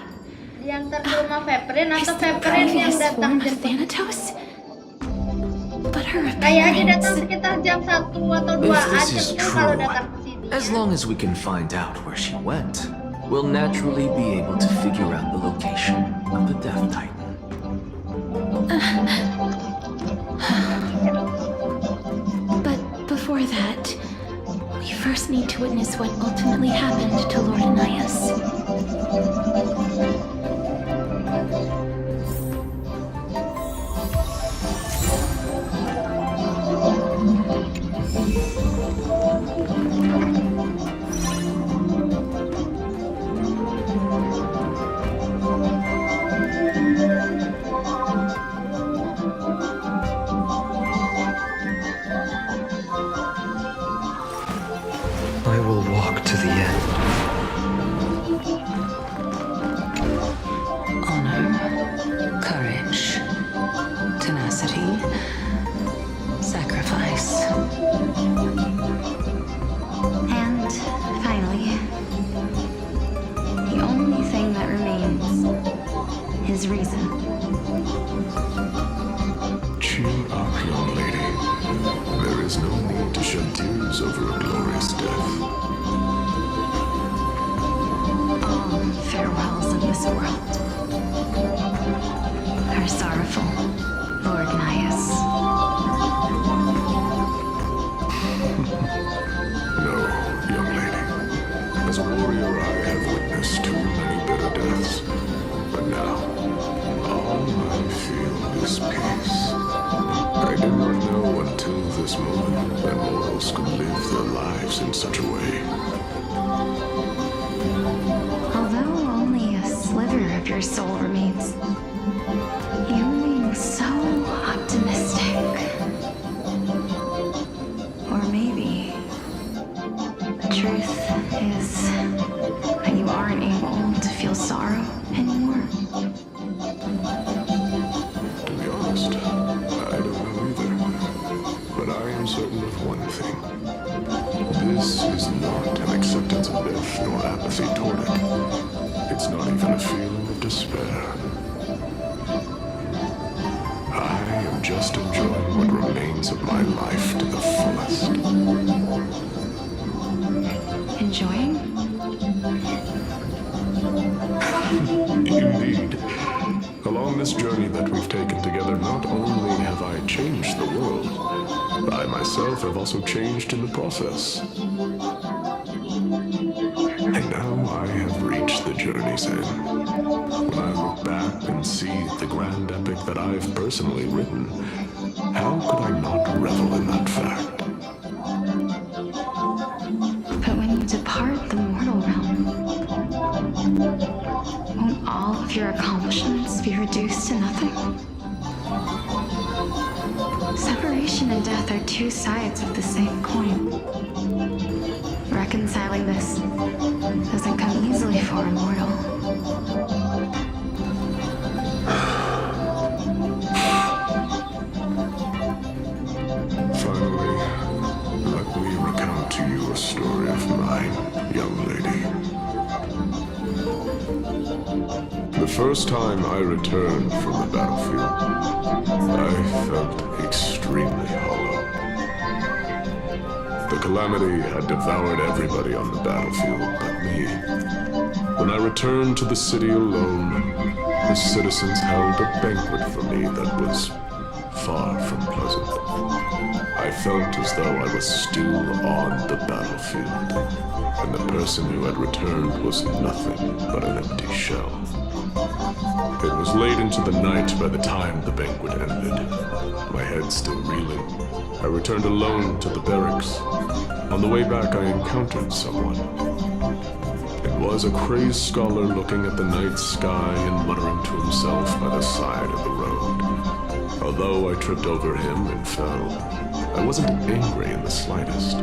Diantar ke rumah Veprin Is atau the Veprin yang previous datang form of jemput? Thanatos? But her Kayaknya datang appearance... sekitar jam 1 atau 2 If aja this is tuh kalau true, datang ke sini. as long as we can find out where she went, we'll naturally be able to figure out the location of the Death Titan. But before that, we first need to witness what ultimately happened to Lord Anias. tears over a glorious death. All farewells of this world are sorrowful, Lord Nias. No, young lady. As a warrior, I have witnessed too many bitter deaths. But now, all I feel is peace. I did not know until this moment that mortals could live their lives in such a way. Although only a sliver of your soul remains, you remain so optimistic. Or maybe the truth is that you aren't able to feel sorrow anymore. To be honest, I don't know either. But I am certain of one thing. This is not an acceptance of death nor apathy toward it. It's not even a feeling of despair. I am just enjoying what remains of my life to the fullest. Enjoying? Indeed. Along this journey that we've taken together, not only have I changed the world, I myself have also changed in the process. And now I have reached the journey's end. When I look back and see the grand epic that I've personally written, how could I not revel in that fact? But when you depart the mortal realm, won't all of your accomplishments be reduced to nothing? Separation and death are two sides of the same coin. Reconciling this doesn't come easily for a mortal. Finally, let me recount to you a story of mine, young lady. The first time I returned from the battlefield, I felt extremely hollow. The calamity had devoured everybody on the battlefield but me. When I returned to the city alone, the citizens held a banquet for me that was far from pleasant. I felt as though I was still on the battlefield, and the person who had returned was nothing but an empty shell. It was late into the night by the time the banquet ended. My head still reeling, I returned alone to the barracks. On the way back, I encountered someone. It was a crazed scholar looking at the night sky and muttering to himself by the side of the road. Although I tripped over him and fell, I wasn't angry in the slightest.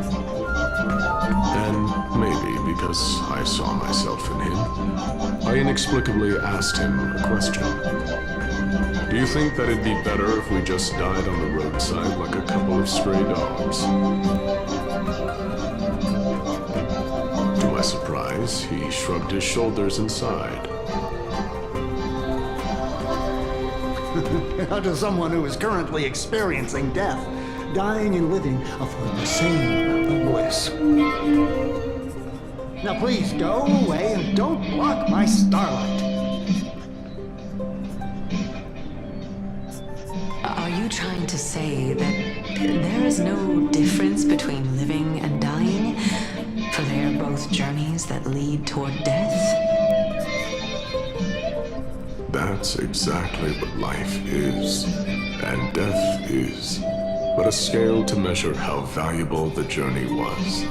And maybe because I saw myself in him, I inexplicably asked him a question. Do you think that it'd be better if we just died on the roadside like a couple of stray dogs? To my surprise, he shrugged his shoulders and sighed. How does someone who is currently experiencing death, dying and living, afford the same bliss? Now please go away and don't block my starlight. Are you trying to say that there is no difference between living and dying? For they are both journeys that lead toward death? That's exactly what life is, and death is, but a scale to measure how valuable the journey was.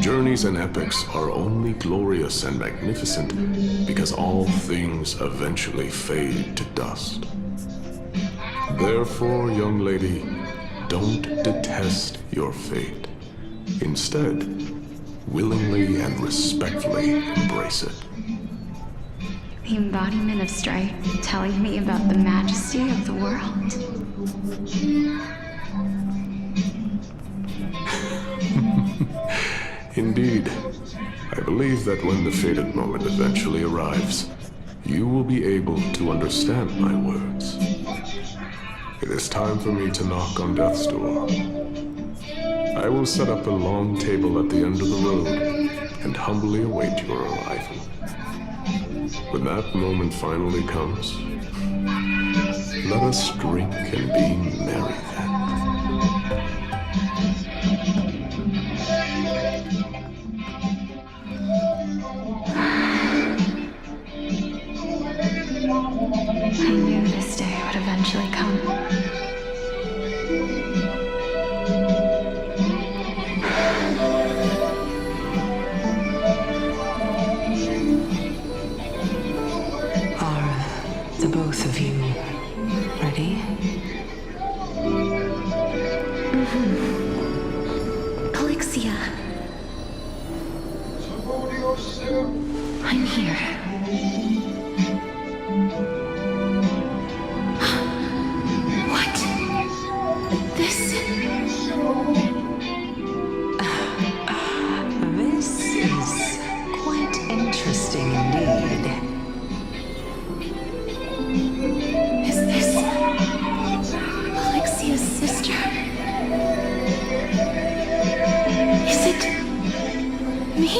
Journeys and epics are only glorious and magnificent because all things eventually fade to dust. Therefore, young lady, don't detest your fate. Instead, willingly and respectfully embrace it. The embodiment of strife telling me about the majesty of the world. Indeed. I believe that when the fated moment eventually arrives, you will be able to understand my words. It is time for me to knock on death's door. I will set up a long table at the end of the road and humbly await your arrival. When that moment finally comes, let us drink and be merry then. I knew this day would eventually come. Are the both of you ready? Polixia. I'm here. What? This is quite interesting indeed. Is this Alexia's sister? Is it me?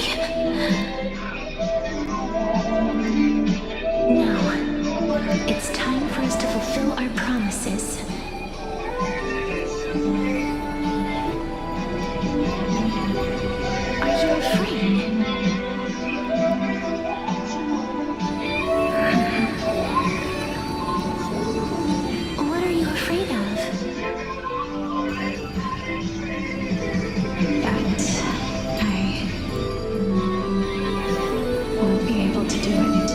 Now, it's time for us to fulfill our promises. Are you afraid? What are you afraid of? That I won't be able to do it.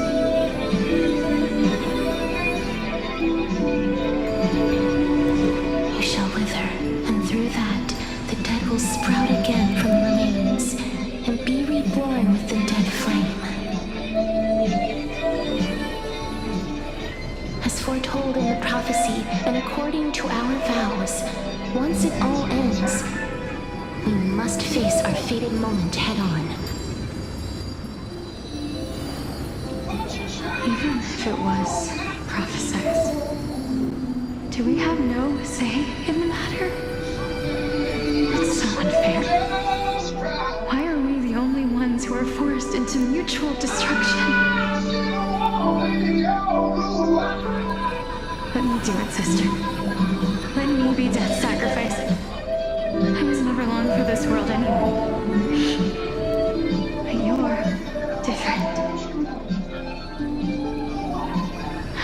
You shall wither, and through that, the dead will sprout again from the remains, and be reborn with the dead flame. As foretold in the prophecy, and according to our vows, once it all ends, we must face our fated moment head on. Even if it was prophesized, do we have no say in the matter? It's so unfair. Why are we the only ones who are forced into mutual destruction? Let me do it, sister. Let me be death sacrifice. I was never long for this world anymore. But you're different.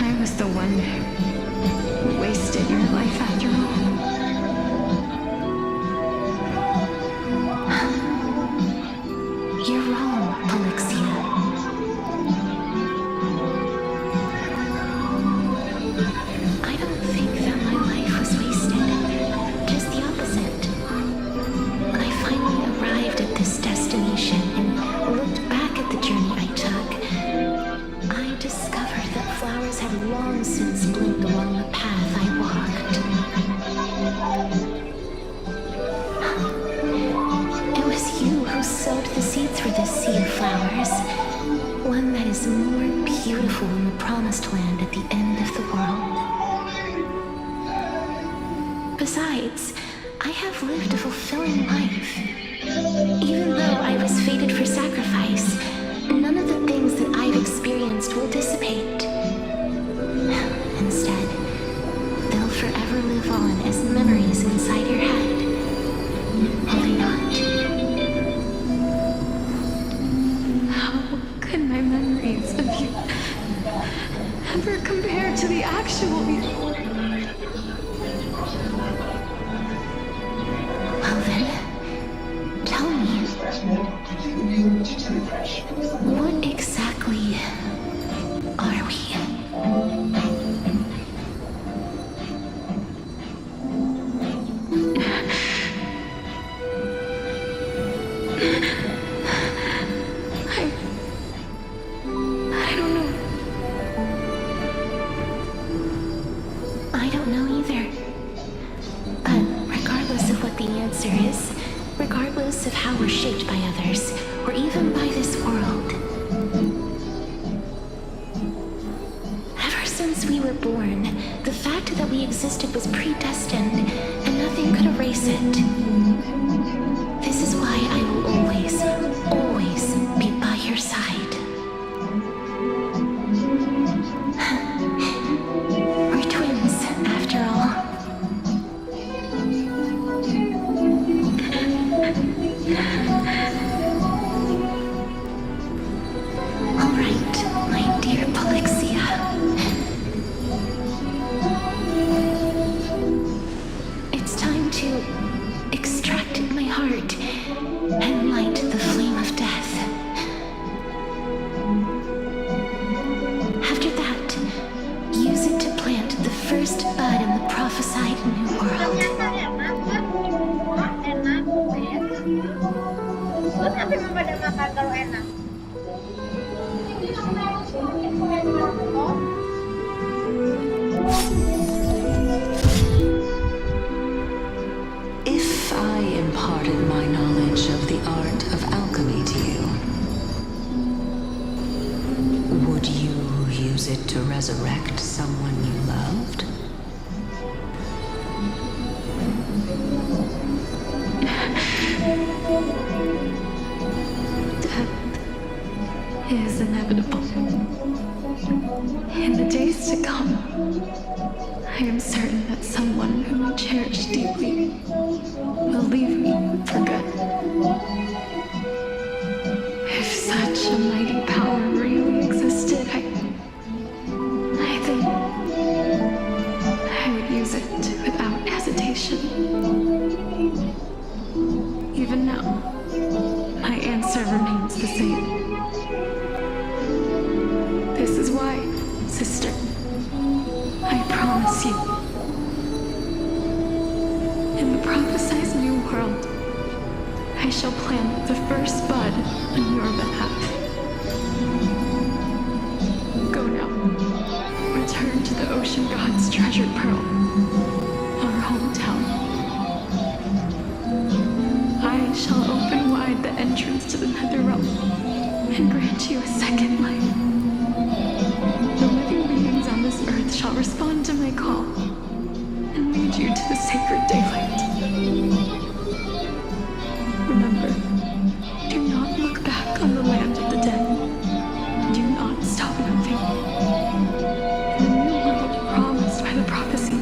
I was the one who wasted your life after all. You're wrong, Polixia. I don't think that my life was wasted. Just the opposite. When I finally arrived at this destination and looked back at the journey I took, I discovered that flowers had long since bloomed along the path I walked. It was you who sowed the seeds for this sea of flowers, one that is more beautiful than the promised land at the end of the world. Besides, I have lived a fulfilling life. Even though I was fated for sacrifice, none of the things that I've experienced will dissipate. Instead, they'll forever live on as memories inside your head. Will they not? How could my memories of you ever compare to the actual you? Well then, tell me, what exactly are we? I don't know. I don't know either. But regardless of what the answer is, regardless of how we're shaped by others, or even by this world, ever since we were born, the fact that we existed was predestined, and nothing nothing could erase it. This is why I will always, always be by your side. We're twins, after all. All right, my dear Polixia. It's time to extract my heart and light the flame of death. After that, use it to plant the first bud in the prophesied new world. Terus apa yang pada makan kalau enak? If I imparted my knowledge of the art of alchemy to you, would you use it to resurrect someone you loved? Death is inevitable. In the days to come, I am certain that someone whom I cherish deeply will leave me for good. If such a mighty power really existed, I think I would use it without hesitation. Even now, my answer remains the same. This is why, sister, I promise you, in the prophesied new world, I shall plant the first bud on your behalf. Go now. Return to the ocean god's treasured pearl, our hometown. I shall open wide the entrance to the netherrealm and grant you a second life. The living beings on this earth shall respond to my call and lead you to the sacred daylight. Remember, do not look back on the land of the dead. Do not stop moving. In the new world promised by the prophecy,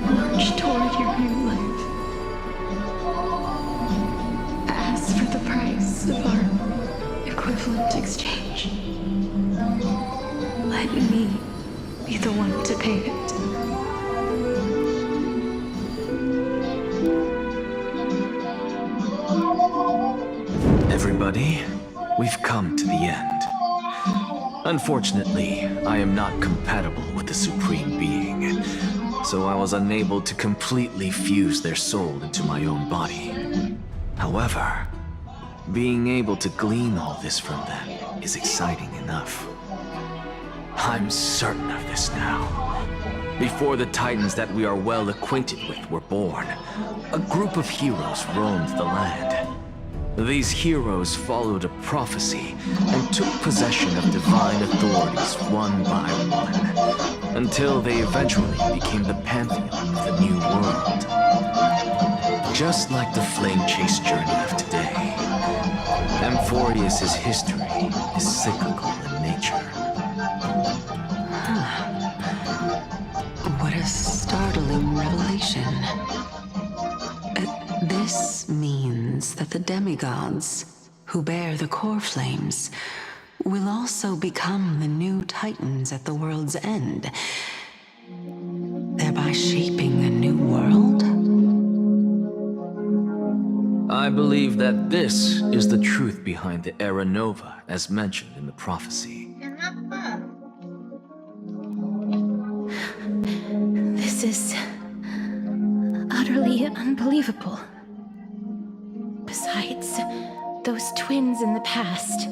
march toward your new life. As for the price of our equivalent exchange, let me be the one to pay it. Everybody, we've come to the end. Unfortunately, I am not compatible with the Supreme Being, so I was unable to completely fuse their soul into my own body. However, being able to glean all this from them is exciting enough. I'm certain of this now. Before the Titans that we are well acquainted with were born, a group of heroes roamed the land. These heroes followed a prophecy and took possession of divine authorities one by one, until they eventually became the pantheon of the new world. Just like the flame-chase journey of today, Amphorius' history is cyclical in nature. What a startling revelation. This means that the demigods, who bear the core flames, will also become the new Titans at the world's end, thereby shaping a new world? I believe that this is the truth behind the Era Nova as mentioned in the prophecy. This is utterly unbelievable. Besides, those twins in the past,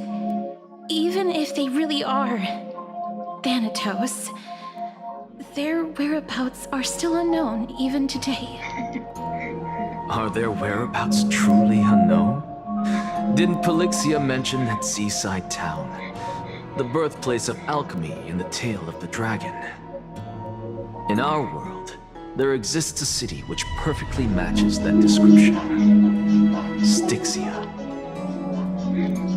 even if they really are Thanatos, their whereabouts are still unknown even today. Are their whereabouts truly unknown? Didn't Polixia mention that seaside town? The birthplace of alchemy and the tale of the dragon. In our world, there exists a city which perfectly matches that description. Styxia.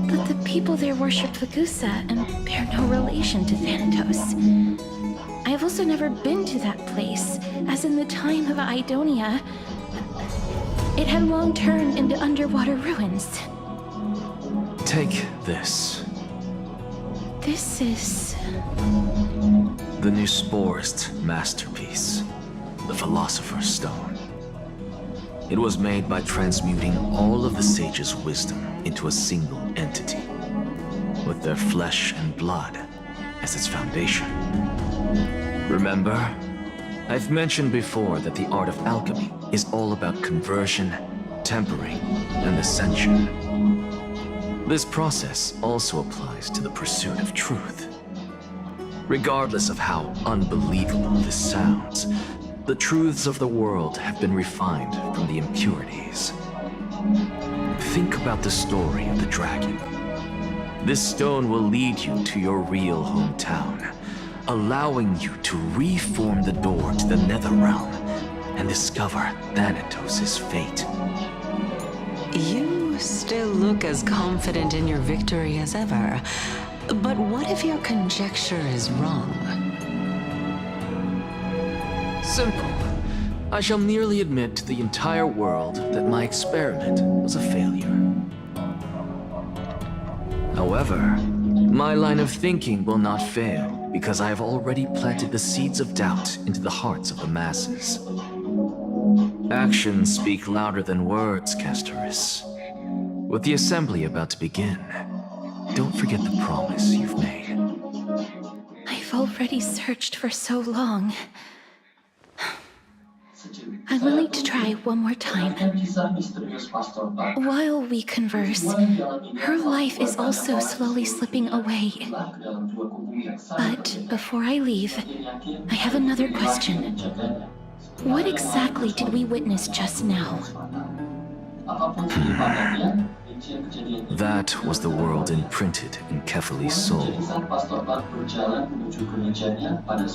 But the people there worship Vagusa and bear no relation to Thanatos. I have also never been to that place, as in the time of Idonia, it had long turned into underwater ruins. Take this. This is... the Nuspor's masterpiece, the Philosopher's Stone. It was made by transmuting all of the sages' wisdom into a single entity, with their flesh and blood as its foundation. Remember? I've mentioned before that the art of alchemy is all about conversion, tempering, and ascension. This process also applies to the pursuit of truth. Regardless of how unbelievable this sounds, the truths of the world have been refined from the impurities. Think about the story of the dragon. This stone will lead you to your real hometown, allowing you to reform the door to the Netherrealm and discover Thanatos' fate. You still look as confident in your victory as ever. But what if your conjecture is wrong? Simple. I shall merely admit to the entire world that my experiment was a failure. However, my line of thinking will not fail because I have already planted the seeds of doubt into the hearts of the masses. Actions speak louder than words, Castorus. With the assembly about to begin, don't forget the promise you've made. I've already searched for so long. I'm willing to try one more time. While we converse, her life is also slowly slipping away. But before I leave, I have another question. What exactly did we witness just now? That was the world imprinted in Kefali's soul.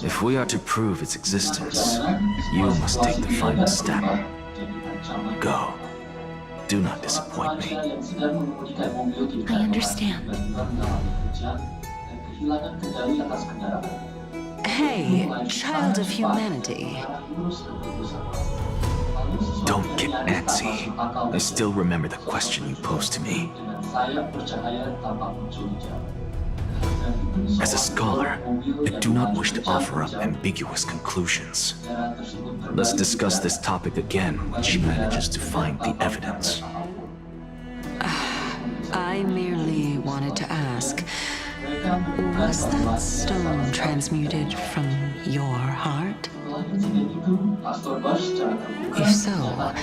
If we are to prove its existence, you must take the final step. Go. Do not disappoint me. I understand. Hey, child of humanity. Don't get antsy. I still remember the question you posed to me. As a scholar, I do not wish to offer up ambiguous conclusions. Let's discuss this topic again when she manages to find the evidence. I merely wanted to ask, was that stone transmuted from your heart? If so,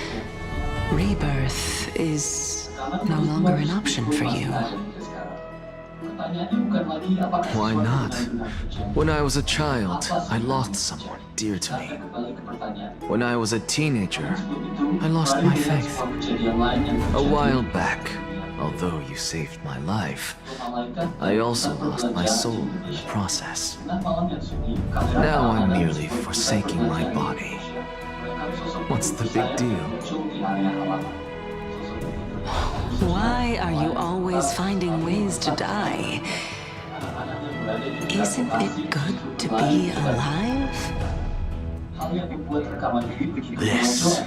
rebirth is no longer an option for you. Why not? When I was a child, I lost someone dear to me. When I was a teenager, I lost my faith. A while back, although you saved my life, I also lost my soul in the process. Now I'm merely forsaking my body. What's the big deal? Why are you always finding ways to die? Isn't it good to be alive? This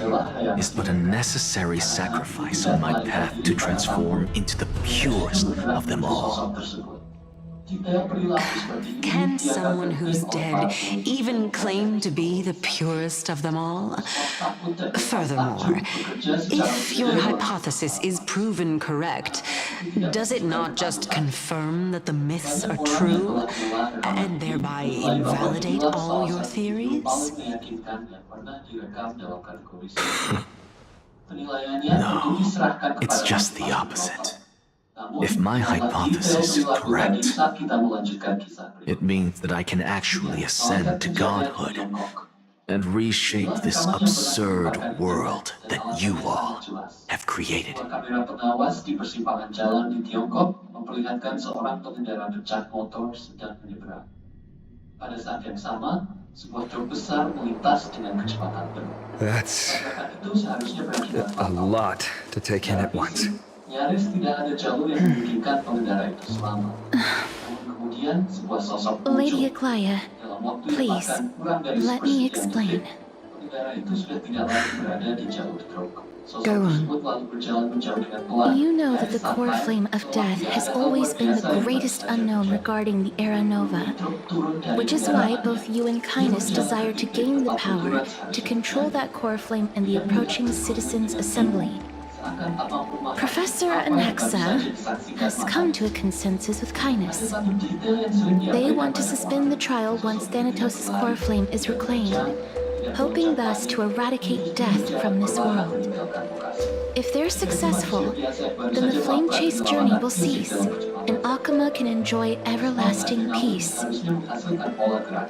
is but a necessary sacrifice on my path to transform into the purest of them all. Can someone who's dead even claim to be the purest of them all? Furthermore, if your hypothesis is proven correct, does it not just confirm that the myths are true, and thereby invalidate all your theories? No, it's just the opposite. If my hypothesis is correct, it means that I can actually ascend to godhood and reshape this absurd world that you all have created. Kamera pengawas di persimpangan jalan di Tiongkok memperlihatkan seorang pengendara becak motor sedang menyeberang. Pada saat yang sama, Sebuah truk besar melintas dengan kecepatan penuh. That's Itu seharusnya berakibat a lot to take in at once. nyaris tidak ada jalur yang memungkinkan pengendara itu selamat. Namun kemudian sebuah sosok Lady muncul. Aklaya, Dalam waktu yang please, bahkan kurang dari let me sepersekian explain. detik, pengendara itu sudah tidak lagi berada di jalur truk. Sosok Go on. tersebut lalu berjalan menjauh dengan pelan. You know that dan the core sampai flame of death has always been the greatest unknown regarding the Era Nova, which is why both you and Kindness desire to gain the power to control that core flame in the approaching Citizens' Assembly. Professor Anaxa has come to a consensus with Kindness. They want to suspend the trial once Thanatos' core flame is reclaimed, hoping thus to eradicate death from this world. If they're successful, then the flame chase journey will cease, and Akama can enjoy everlasting peace.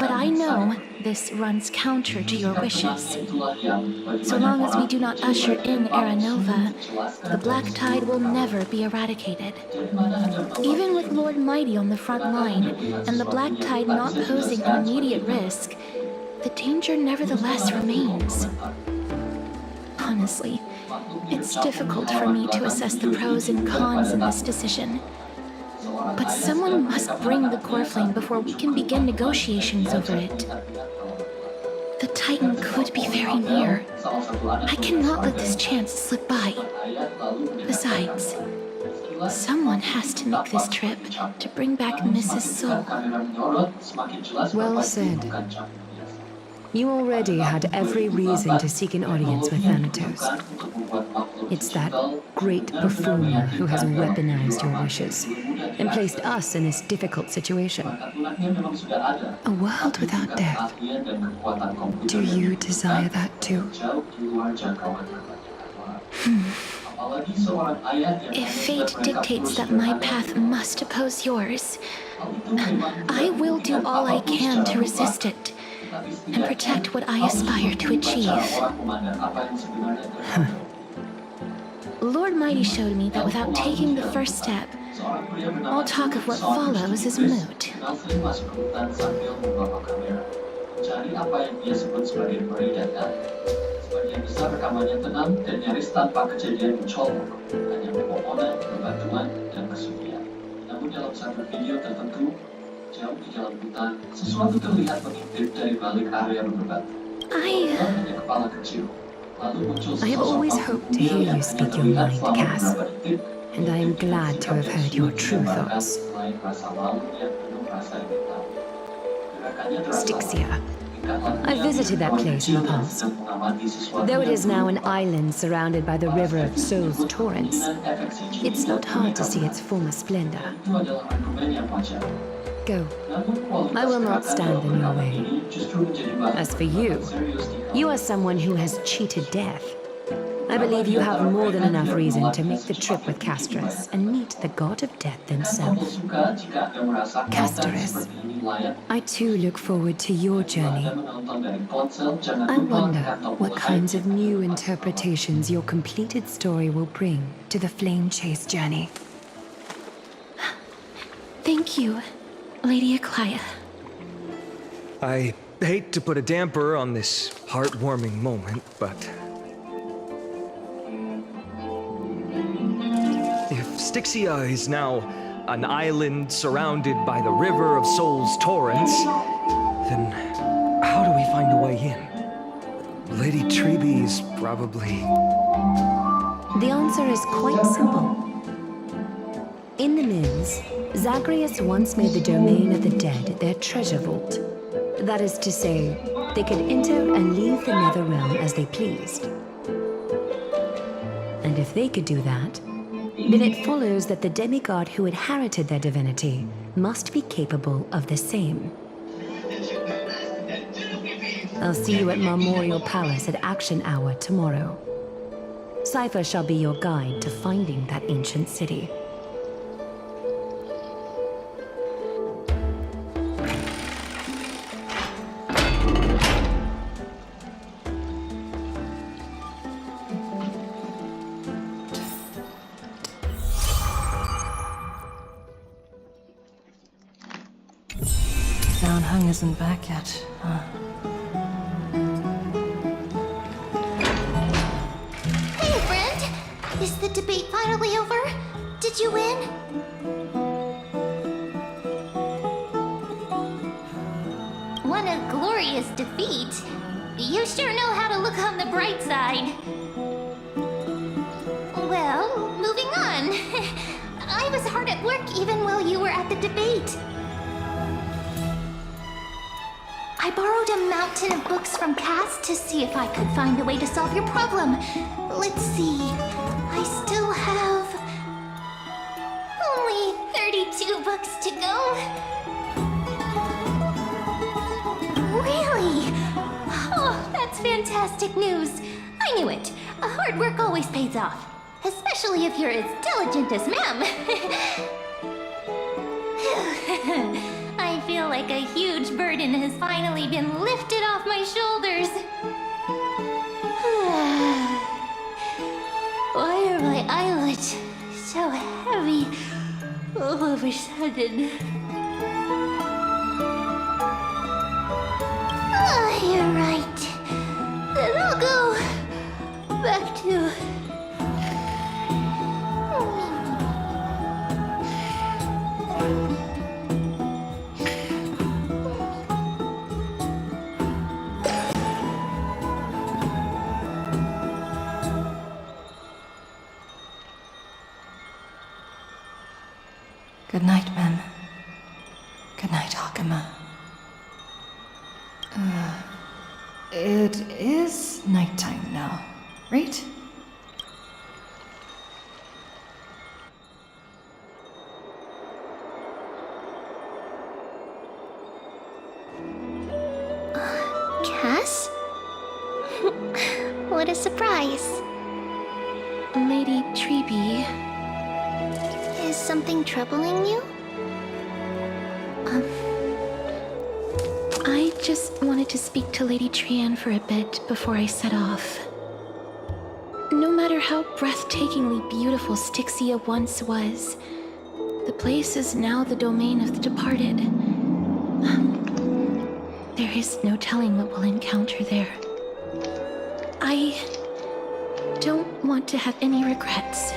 But I know this runs counter to your wishes. So long as we do not usher in Era Nova, the Black Tide will never be eradicated. Even with Lord Mighty on the front line, and the Black Tide not posing an immediate risk, the danger nevertheless remains. Honestly, it's difficult for me to assess the pros and cons in this decision. But someone must bring the core flame before we can begin negotiations over it. The Titan could be very near. I cannot let this chance slip by. Besides, someone has to make this trip to bring back Mrs. Soul. Well said. You already had every reason to seek an audience with Thanatos. It's that great performer who has weaponized your wishes and placed us in this difficult situation. A world without death. Do you desire that too? If fate dictates that my path must oppose yours, I will do all I can to resist it and protect what I aspire to achieve. Lord Mighty showed me that without taking the first step, all talk of what follows is moot. Sebagian besar rekamannya tenang dan nyaris tanpa kejadian mencolok, hanya pepohonan, bebatuan, dan kesunyian. Namun dalam satu video tertentu, jauh di dalam hutan, sesuatu terlihat mengintip dari balik area berbatu. Hanya kepala kecil. Lalu muncul I have always hoped to hear you speak your mind, Cass, and I am glad to have heard your true thoughts. Styxia. I visited that place in the past. Though it is now an island surrounded by the river of Soul's torrents, it's not hard to see its former splendor. Go. I will not stand in your way. As for you, you are someone who has cheated death. I believe you have more than enough reason to make the trip with Castrus and meet the god of death himself. Castrus, I too look forward to your journey. I wonder what kinds of new interpretations your completed story will bring to the Flame Chase journey. Thank you, Lady Aklaya. I hate to put a damper on this heartwarming moment, but if Styxia is now an island surrounded by the river of Soul's torrents, then how do we find a way in? Lady Treby is probably... The answer is quite simple. In the Mims, Zagreus once made the domain of the dead their treasure vault. That is to say, they could enter and leave the Netherrealm as they pleased. And if they could do that, then it follows that the demigod who inherited their divinity must be capable of the same. I'll see you at Marmorial Palace at Action Hour tomorrow. Cypher shall be your guide to finding that ancient city. isn't back yet, huh? Hey, friend! Is the debate finally over? Did you win? What a glorious defeat. You sure know how to look on the bright side. Well, moving on. I was hard at work even while you were at the debate. I borrowed a mountain of books from Cass to see if I could find a way to solve your problem. Let's see. I still have only 32 books to go. Really? Oh, that's fantastic news. I knew it. Hard work always pays off. Especially if you're as diligent as ma'am. I feel like a huge burden has finally been lifted off my shoulders. Why are my eyelids so heavy all of a sudden? You're right. Then I'll go back to... Good night, Mem. Good night, Hakama. It is nighttime now, right? Cass? What a surprise. Lady Treeby. Is something troubling you? I just wanted to speak to Lady Trian for a bit before I set off. No matter how breathtakingly beautiful Styxia once was, the place is now the domain of the departed. There is no telling what we'll encounter there. I don't want to have any regrets.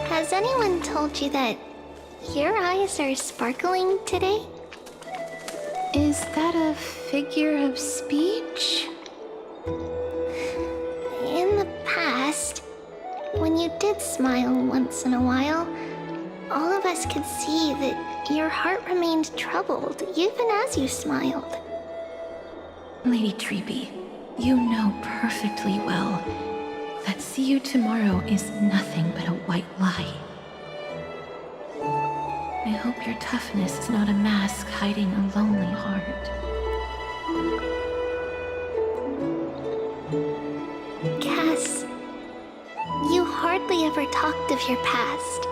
Has anyone told you that your eyes are sparkling today? Is that a figure of speech? In the past, when you did smile once in a while, all of us could see that your heart remained troubled even as you smiled. Lady Treeby, you know perfectly well that see you tomorrow is nothing but a white lie. I hope your toughness is not a mask hiding a lonely heart. Cass, you hardly ever talked of your past.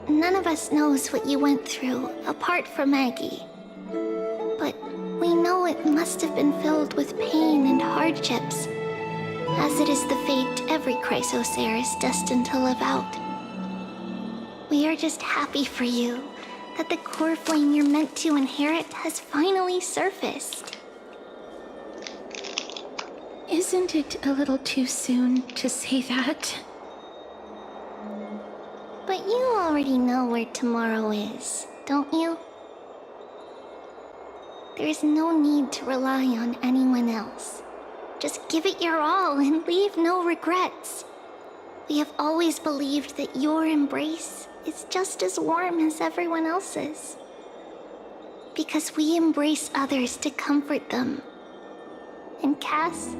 None of us knows what you went through, apart from Maggie. But we know it must have been filled with pain and hardships, as it is the fate every Chrysosaur is destined to live out. We are just happy for you that the core flame you're meant to inherit has finally surfaced. Isn't it a little too soon to say that? But you already know where tomorrow is, don't you? There's no need to rely on anyone else. Just give it your all and leave no regrets. We have always believed that your embrace is just as warm as everyone else's. Because we embrace others to comfort them. And Cass,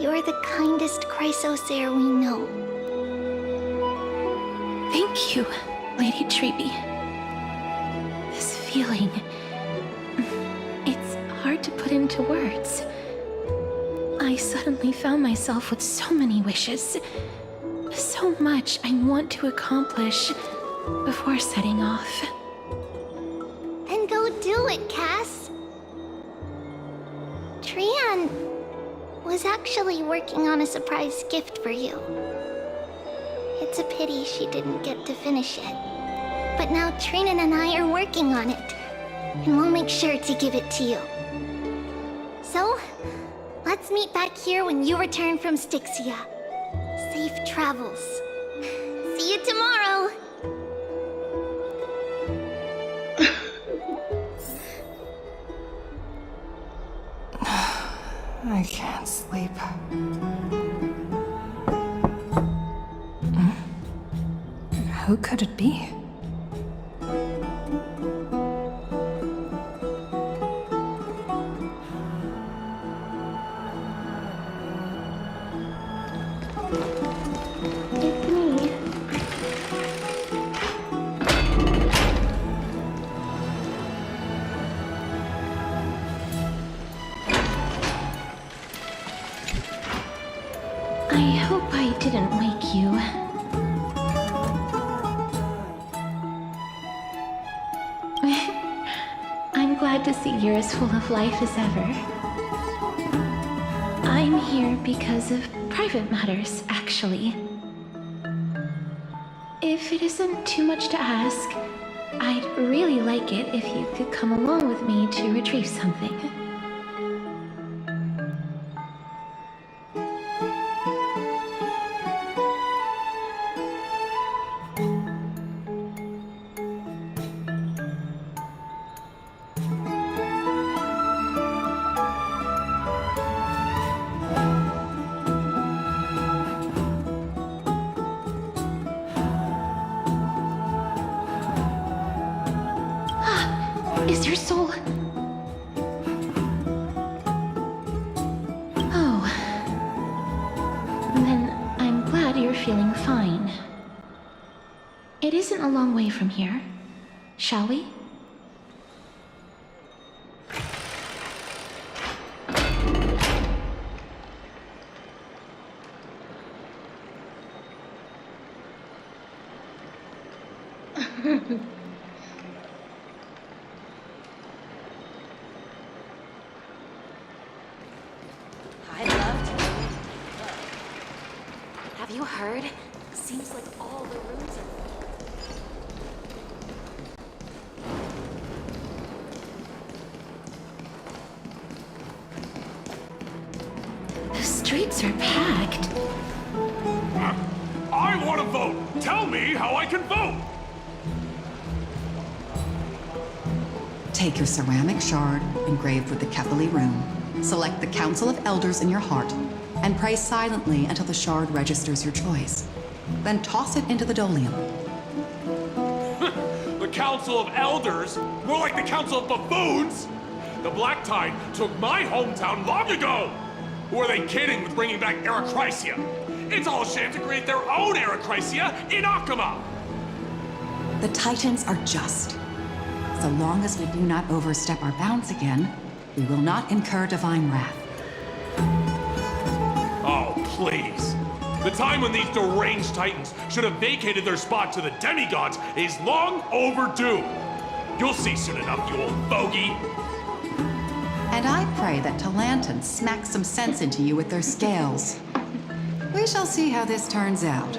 you're the kindest Chrysosaur we know. Thank you, Lady Treeby. This feeling... it's hard to put into words. I suddenly found myself with so many wishes. So much I want to accomplish before setting off. Then go do it, Cass. Trian was actually working on a surprise gift for you. It's a pity she didn't get to finish it. But now Trinan and I are working on it. And we'll make sure to give it to you. So, let's meet back here when you return from Styxia. Safe travels. See you tomorrow! I can't sleep. Who could it be? It's me. I hope I didn't wake you. I'm glad to see you're as full of life as ever. I'm here because of private matters, actually. If it isn't too much to ask, I'd really like it if you could come along with me to retrieve something. Is your soul... Oh. Then I'm glad you're feeling fine. It isn't a long way from here. Shall we? I love to. Have you heard? Seems like all the rooms are. The streets are packed. I want to vote! Tell me how I can vote! Take your ceramic shard engraved with the Kefali rune, select the Council of Elders in your heart, and pray silently until the shard registers your choice. Then toss it into the Dolium. The Council of Elders? More like the Council of Buffoons! The Black Tide took my hometown long ago! Who are they kidding with bringing back Eracrysia? It's all a sham to create their own Eracrysia in Akama! The Titans are just. So long as we do not overstep our bounds again, we will not incur divine wrath. Oh, please. The time when these deranged Titans should have vacated their spot to the demigods is long overdue. You'll see soon enough, you old bogey. And I pray that Talanton smacks some sense into you with their scales. We shall see how this turns out.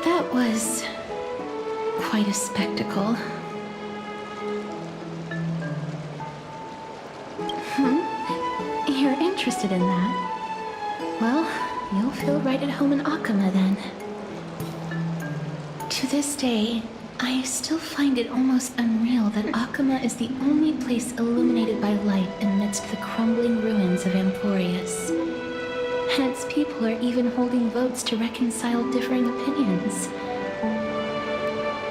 That was quite a spectacle. You're interested in that? Well, you'll feel right at home in Akama then. To this day, I still find it almost unreal that Akama is the only place illuminated by light amidst the crumbling ruins of Amphorius. And its people are even holding votes to reconcile differing opinions.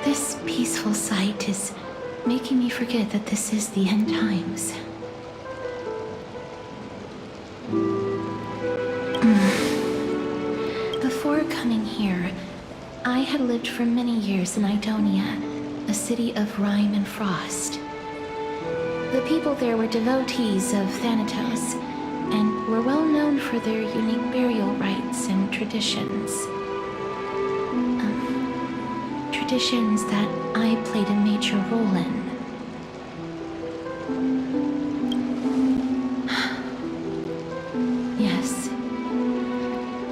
This peaceful sight is making me forget that this is the end times. Before coming here, I had lived for many years in Idonia, a city of rime and frost. The people there were devotees of Thanatos, and were well known for their unique burial rites and traditions. Traditions that I played a major role in. Yes.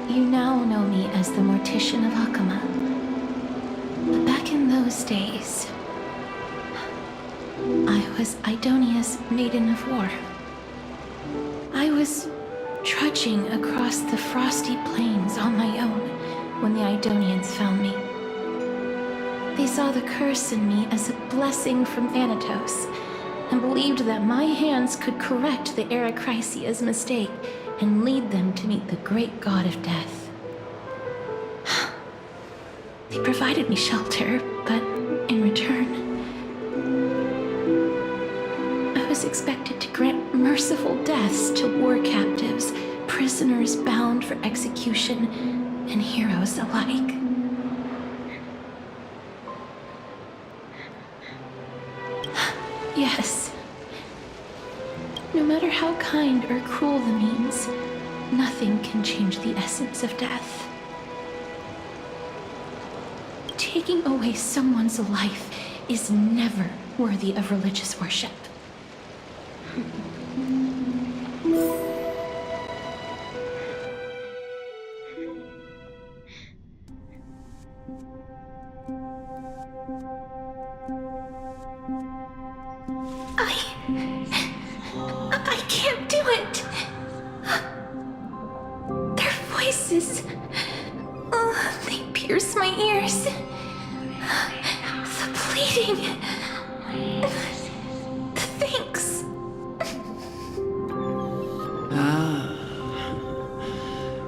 You now know me as the Mortician of Akama. But back in days, I was Idonia's maiden of war. I was trudging across the frosty plains on my own when the Idonians found me. They saw the curse in me as a blessing from Thanatos, and believed that my hands could correct the Erechrysia's mistake and lead them to meet the great god of death. They provided me shelter, but in return, I was expected to grant merciful deaths to war captives, prisoners bound for execution, and heroes alike. Yes. No matter how kind or cruel the means, nothing can change the essence of death. Taking away someone's life is never worthy of religious worship. I can't do it. Their voices, they pierce my ears. The pleading, the thanks.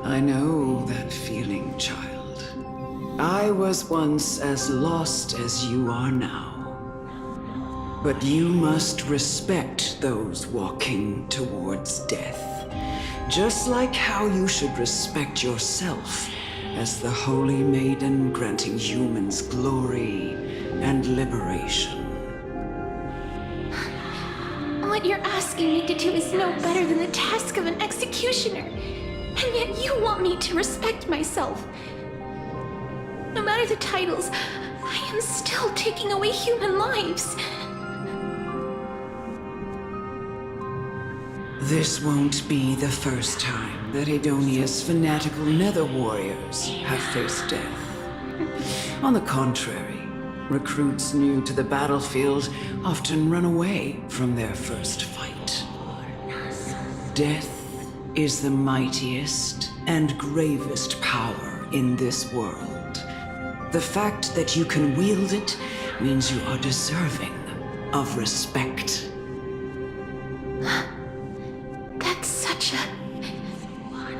I know that feeling, child. I was once as lost as you are now. But you must respect those walking towards death, just like how you should respect yourself as the holy maiden granting humans glory and liberation. What you're asking me to do is no better than the task of an executioner, and yet you want me to respect myself. No matter the titles, I am still taking away human lives. This won't be the first time that Edonia's fanatical nether warriors have faced death. On the contrary, recruits new to the battlefield often run away from their first fight. Death is the mightiest and gravest power in this world. The fact that you can wield it means you are deserving of respect. That's such a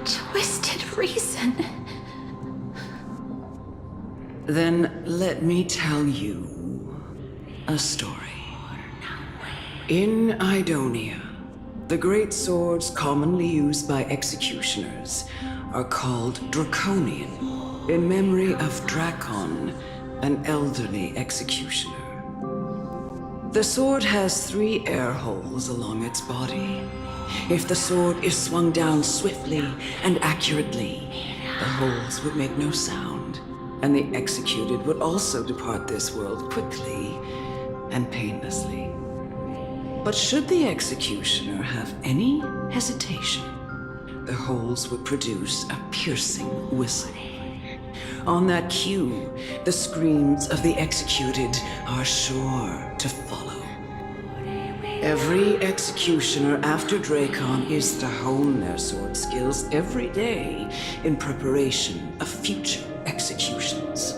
twisted reason. Then let me tell you a story. In Idonia, the great swords commonly used by executioners are called Draconian, in memory of Drakon, an elderly executioner. The sword has 3 air holes along its body. If the sword is swung down swiftly and accurately, the holes would make no sound, and the executed would also depart this world quickly and painlessly. But should the executioner have any hesitation, the holes would produce a piercing whistle. On that cue, the screams of the executed are sure to follow. Every executioner after Drakon is to hone their sword skills every day in preparation of future executions.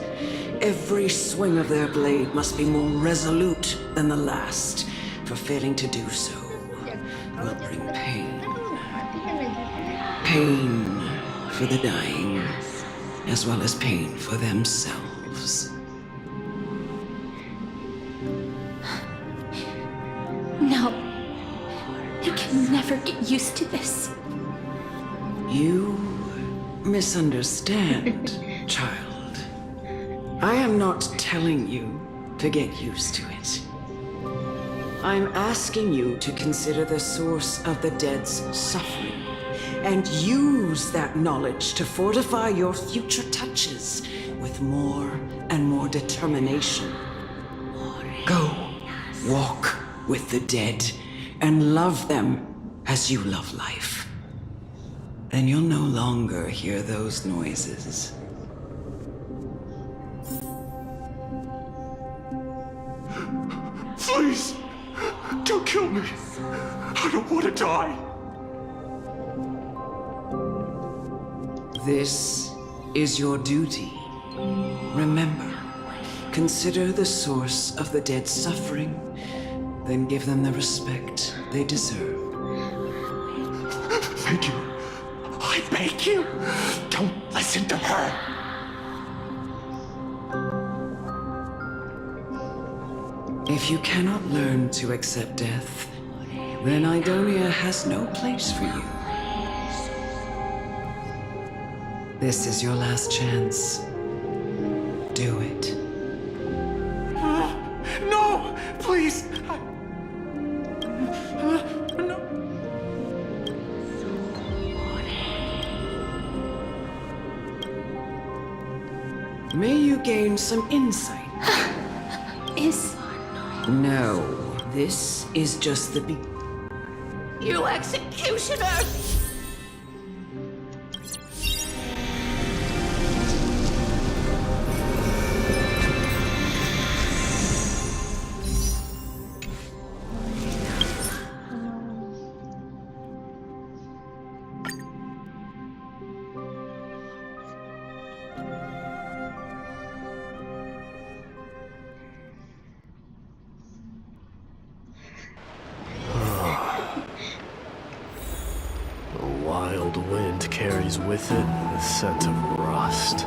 Every swing of their blade must be more resolute than the last, for failing to do so will bring pain. Pain for the dying, as well as pain for themselves. No. I can never get used to this. You misunderstand, child. I am not telling you to get used to it. I'm asking you to consider the source of the dead's suffering and use that knowledge to fortify your future touches with more and more determination. Go, walk with the dead and love them as you love life. Then you'll no longer hear those noises. I don't want to die. This is your duty. Remember, consider the source of the dead's suffering, then give them the respect they deserve. Thank you. I beg you, don't listen to her. If you cannot learn to accept death, then Idonia has no place for you. This is your last chance. Do it. No, please. May you gain some insight. No, this is just the You executioner! The wild wind carries with it the scent of rust.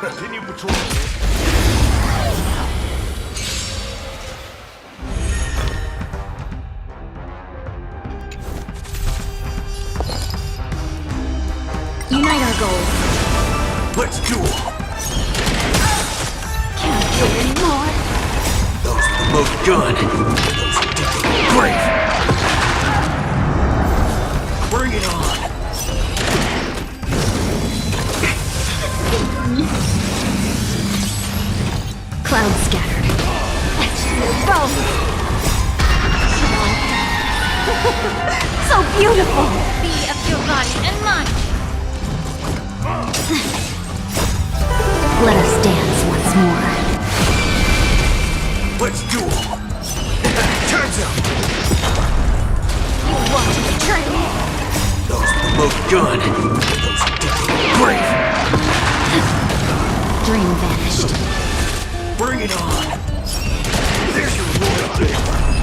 Continue patrolling. Unite our goals. Let's do it. Can't kill anymore. Those are the most good. Those who dig the grave. Bring it on. clouds scattered. You're both so beautiful. Be of your body and mind. Let us dance once more. Let's duel. Turns out. You want to betray me? Those were both good. Those were brave. Dream vanished. Bring it on. There's your royalty.